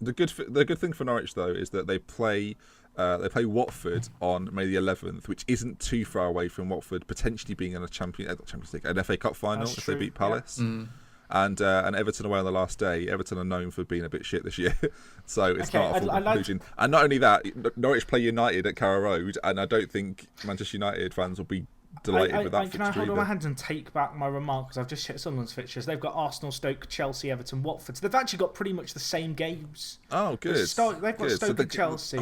The good thing for Norwich, though, is that they play Watford on May the 11th, which isn't too far away from Watford potentially being in a Champions League, an FA Cup final if they beat Palace. Yeah. And Everton away on the last day. Everton are known for being a bit shit this year, so it's not a full conclusion. And not only that, Norwich play United at Carrow Road, and I don't think Manchester United fans will be delighted with that fixture. Can I hold on my hands and take back my remark, because I've just checked Sunderland's fixtures. They've got Arsenal, Stoke, Chelsea, Everton, Watford. So they've actually got pretty much the same games. Oh, good. They've got Stoke and Chelsea,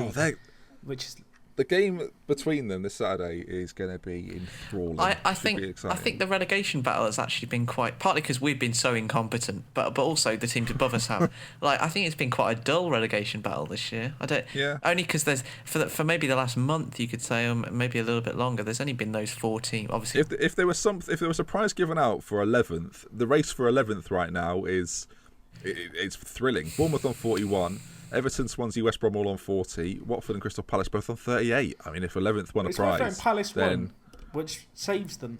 which is... The game between them this Saturday is going to be enthralling. I think the relegation battle has actually been quite, partly because we've been so incompetent, but also the teams above us have. Like, I think it's been quite a dull relegation battle this year. Only because there's for maybe the last month, you could say, or maybe a little bit longer. There's only been those 4 teams. Obviously, if there was a prize given out for 11th, the race for 11th right now is it's thrilling. Bournemouth on 41. Everton, Swansea, West Brom all on 40. Watford and Crystal Palace both on 38. I mean, if 11th won a prize, Palace then won, which saves them.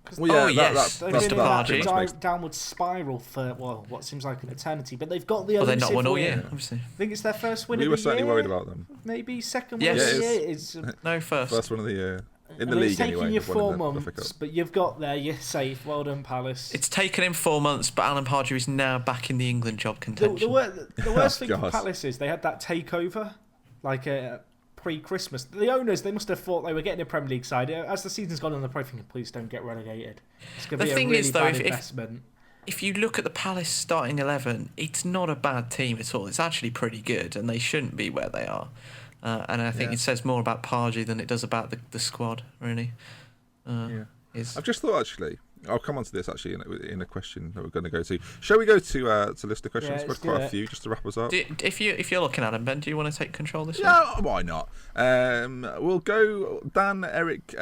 They've been in that downward spiral for what seems like an eternity, but they've got the. Well, they've not won all year, obviously. I think it's their first win. We of were the certainly year. worried about them. Maybe second win of the year is first one of the year. In the league, it's taken anyway, you 4 months, but you've got there. You're safe. Well done, Palace. It's taken him 4 months, but Alan Pardew is now back in the England job contention. The worst thing for Palace is they had that takeover, like pre-Christmas. The owners, they must have thought they were getting a Premier League side. As the season's gone on, they're probably thinking, please don't get relegated. It's going to be a really bad investment. If you look at the Palace starting 11, it's not a bad team at all. It's actually pretty good, and they shouldn't be where they are. And I think it says more about Pardew than it does about the squad, really. I've just thought, actually, I'll come on to this actually in a question that we're going to go to. Shall we go to listener questions? Yeah, We've got quite a few just to wrap us up. If you're looking at them, Ben, do you want to take control this week? Yeah, why not? We'll go Dan Eric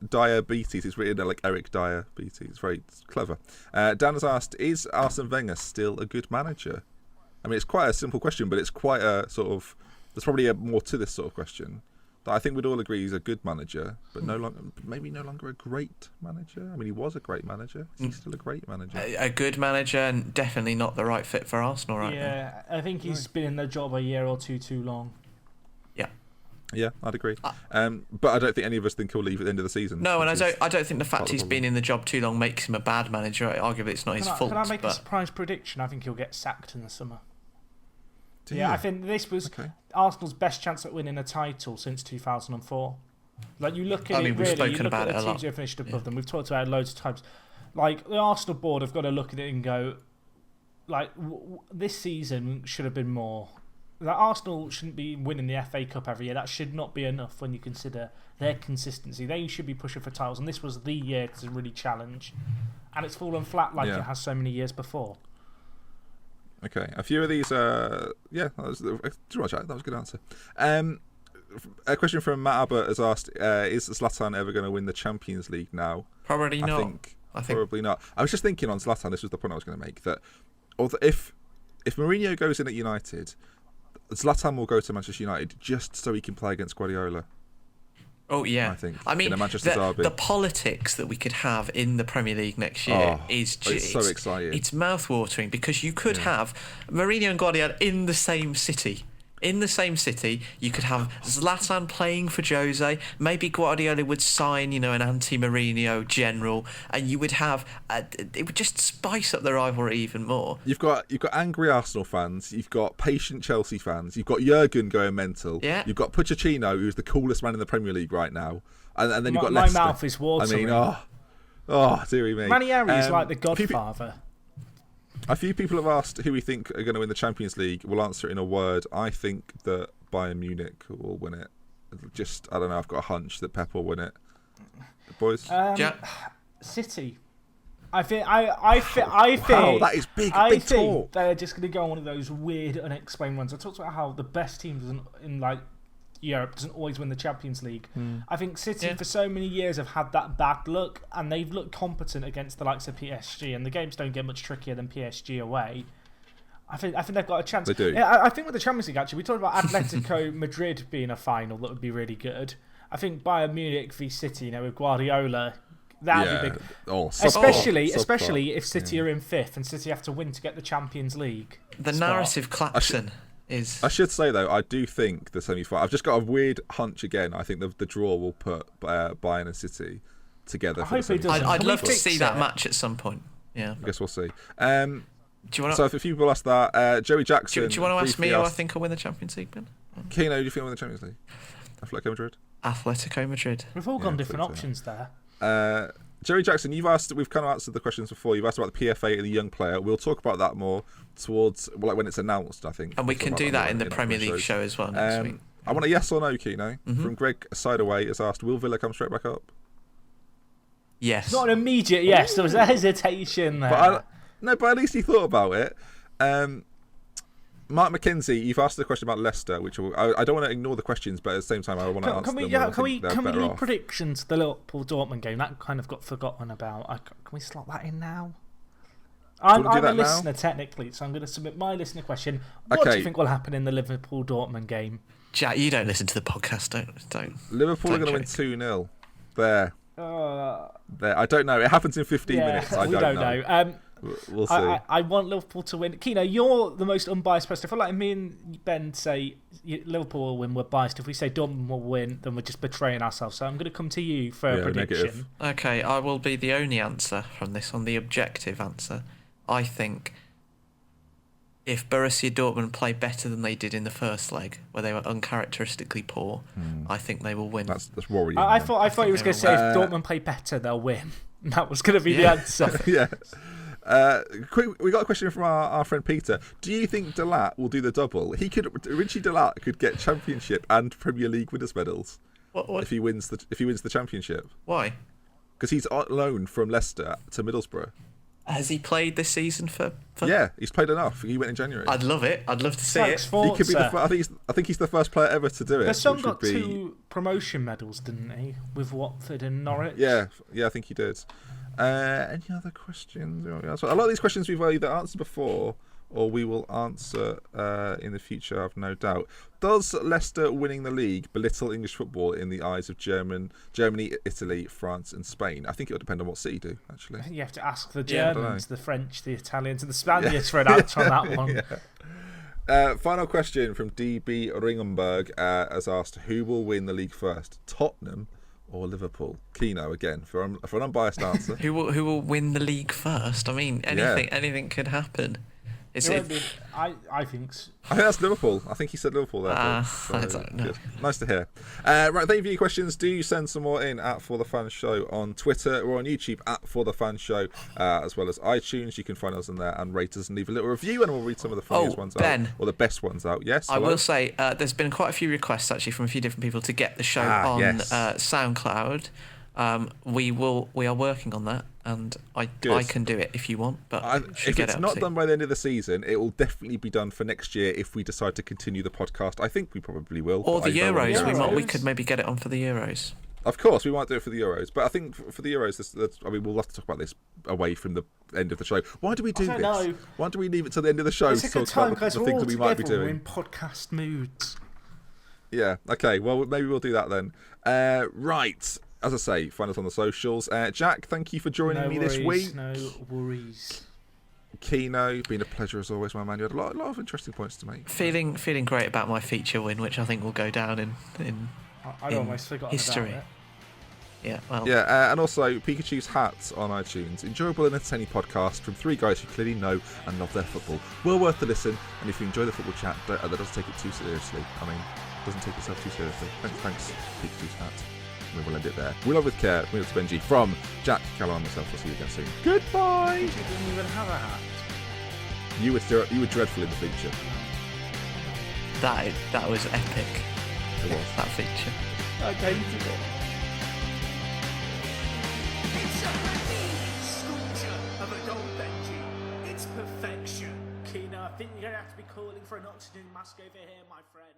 Diabetes. It's written like Eric Diabetes. It's very clever. Dan has asked, is Arsene Wenger still a good manager? I mean, it's quite a simple question, but it's quite a sort of... There's probably more to this sort of question. That I think we'd all agree he's a good manager, but maybe no longer a great manager. I mean, he was a great manager. Is he still a great manager? A good manager, and definitely not the right fit for Arsenal right now. Yeah, I think he's been in the job a year or two too long. Yeah, I'd agree. But I don't think any of us think he'll leave at the end of the season. No, and I don't think the fact he's been in the job too long makes him a bad manager. Arguably, it's not his fault. Can I make a surprise prediction? I think he'll get sacked in the summer. I think this was Arsenal's best chance at winning a title since 2004. Like, you look at it, we've really, spoken you look about at it the a teams lot. who finished above them. We've talked about it loads of times. Like, the Arsenal board have got to look at it and go, like, this season should have been more. Like, Arsenal shouldn't be winning the FA Cup every year. That should not be enough when you consider their consistency. They should be pushing for titles, and this was the year to really challenge. And it's fallen flat like it has so many years before. Okay, a few of these. That was a good answer. A question from Matt Abbott has asked: is Zlatan ever going to win the Champions League now? Probably not. I think probably not. I was just thinking on Zlatan. This was the point I was going to make. That if Mourinho goes in at United, Zlatan will go to Manchester United just so he can play against Guardiola. Oh yeah, I mean, in a Manchester derby. The politics that we could have in the Premier League next year is just so exciting. It's mouth-watering because you could have Mourinho and Guardiola in the same city. In the same city, you could have Zlatan playing for Jose. Maybe Guardiola would sign, an anti-Mourinho general, and you would have it would just spice up the rivalry even more. You've got angry Arsenal fans. You've got patient Chelsea fans. You've got Jurgen going mental. Yeah. You've got Pochettino, who's the coolest man in the Premier League right now, and then you've got my Leicester. mouth is watering. I mean, dearie me. Ranieri is like the Godfather. A few people have asked who we think are going to win the Champions League. We'll answer it in a word. I think that Bayern Munich will win it. I don't know. I've got a hunch that Pep will win it. Boys, City. I think that is big. Big talk. They're just going to go on one of those weird, unexplained ones. I talked about how the best teams in Europe doesn't always win the Champions League. I think City for so many years have had that bad luck, and they've looked competent against the likes of PSG, and the games don't get much trickier than PSG away. I think they've got a chance. They do. Yeah, I think with the Champions League, actually, we talked about Atletico Madrid being a final that would be really good. I think Bayern Munich v City, with Guardiola, that would be big. Especially if City are in fifth and City have to win to get the Champions League. The narrative klaxon. I should say though, I do think the semi-final. I've just got a weird hunch again. I think the draw will put Bayern and City together. I'd love to see that match at some point. Yeah, I guess we'll see. Do you want? So if a few people ask that, Joey Jackson. Do you want to ask me who I think will win the Champions League, Ben? Keno, do you think will win the Champions League? Atletico Madrid. We've all gone different options there. Jerry Jackson, we've kind of answered the questions before. You've asked about the PFA and the young player. We'll talk about that more towards when it's announced, I think. And we can do that in the Premier League show as well next week. I want a yes or no, Keno. From Greg Sideaway has asked, will Villa come straight back up? Yes. Not an immediate yes. There was a hesitation there. But at least he thought about it. Mark McKenzie, you've asked the question about Leicester, which I don't want to ignore the questions, but at the same time, I want to answer them. Can we leave predictions to the Liverpool Dortmund game? That kind of got forgotten about. Can we slot that in now? I'm a listener technically, so I'm going to submit my listener question. What do you think will happen in the Liverpool Dortmund game? Jack, you don't listen to the podcast, don't. Liverpool are going to win 2-0. There. I don't know. It happens in 15 minutes. I don't know. We'll see. I want Liverpool to win. Keno, you're the most unbiased person. I feel like me and Ben say Liverpool will win, we're biased. If we say Dortmund will win, then we're just betraying ourselves. So I'm going to come to you for a prediction. Negative. Okay, I will be the only answer from this one, the objective answer. I think if Borussia Dortmund play better than they did in the first leg, where they were uncharacteristically poor, I think they will win. That's worrying. I thought he was going to say if Dortmund play better, they'll win. That was going to be the answer. Yeah. We got a question from our friend Peter. Do you think Delat will do the double? Richie Delat could get Championship and Premier League winners medals if he wins the Championship. Why? because he's on loan from Leicester to Middlesbrough. Has he played this season for? Yeah, he's played enough. He went in January. I'd love it. I'd love to see it. He could be I think he's the first player ever to do it. The son got 2 promotion medals, didn't he, with Watford and Norwich? Yeah, I think he did. Any other questions? A lot of these questions we've either answered before or we will answer in the future, I've no doubt. Does Leicester winning the league belittle English football in the eyes of Germany, Italy, France and Spain? I think it would depend on what City do, actually. You have to ask the Germans, the French, the Italians and the Spaniards for an answer on that one. Final question from DB Ringenberg has asked, who will win the league first, Tottenham or Liverpool? Keno, again, for an unbiased answer. Who will win the league first? I mean, anything could happen. I think that's Liverpool. I think he said Liverpool there. I don't know. Good. Nice to hear. Right, thank you for your questions. Do send some more in at ForTheFans Show on Twitter or on YouTube at ForTheFans Show, as well as iTunes. You can find us in there and rate us and leave a little review, and we'll read some of the funniest ones out, or the best ones out. Yes, I will say there's been quite a few requests actually from a few different people to get the show on SoundCloud. We are working on that, and I can do it if you want. But if it's not done by the end of the season, it will definitely be done for next year if we decide to continue the podcast. I think we probably will. Or the Euros. We could maybe get it on for the Euros. Of course, we might do it for the Euros, but I think for the Euros, we'll have to talk about this away from the end of the show. Why do we do this? Know. Why do we leave it till the end of the show to talk about the things that we might be doing? We're in podcast moods. Yeah. Okay. Well, maybe we'll do that then. Right. As I say, find us on the socials. Jack, thank you for joining me this week. No worries. Keno, been a pleasure as always, my man. You had a lot of interesting points to make. Feeling great about my feature win, which I think will go down in I'd almost forgotten history. About it. Yeah, well. Yeah, and also Pikachu's hats on iTunes. Enjoyable and entertaining podcast from 3 guys who clearly know and love their football. Well worth the listen, and if you enjoy the football chat, that doesn't take it too seriously. I mean, doesn't take itself too seriously. Thanks, Pikachu's hat. We will end it there. We love with care. We love to Benji from Jack, Callum, and myself. We'll see you again soon. Goodbye. You didn't even have a hat. You were dreadful in the feature. That was epic. It was. That feature. Okay, you did it. It's a sculpture of a gold Benji. It's perfection. Keno, I think you're going to have to be calling for an oxygen mask over here, my friend.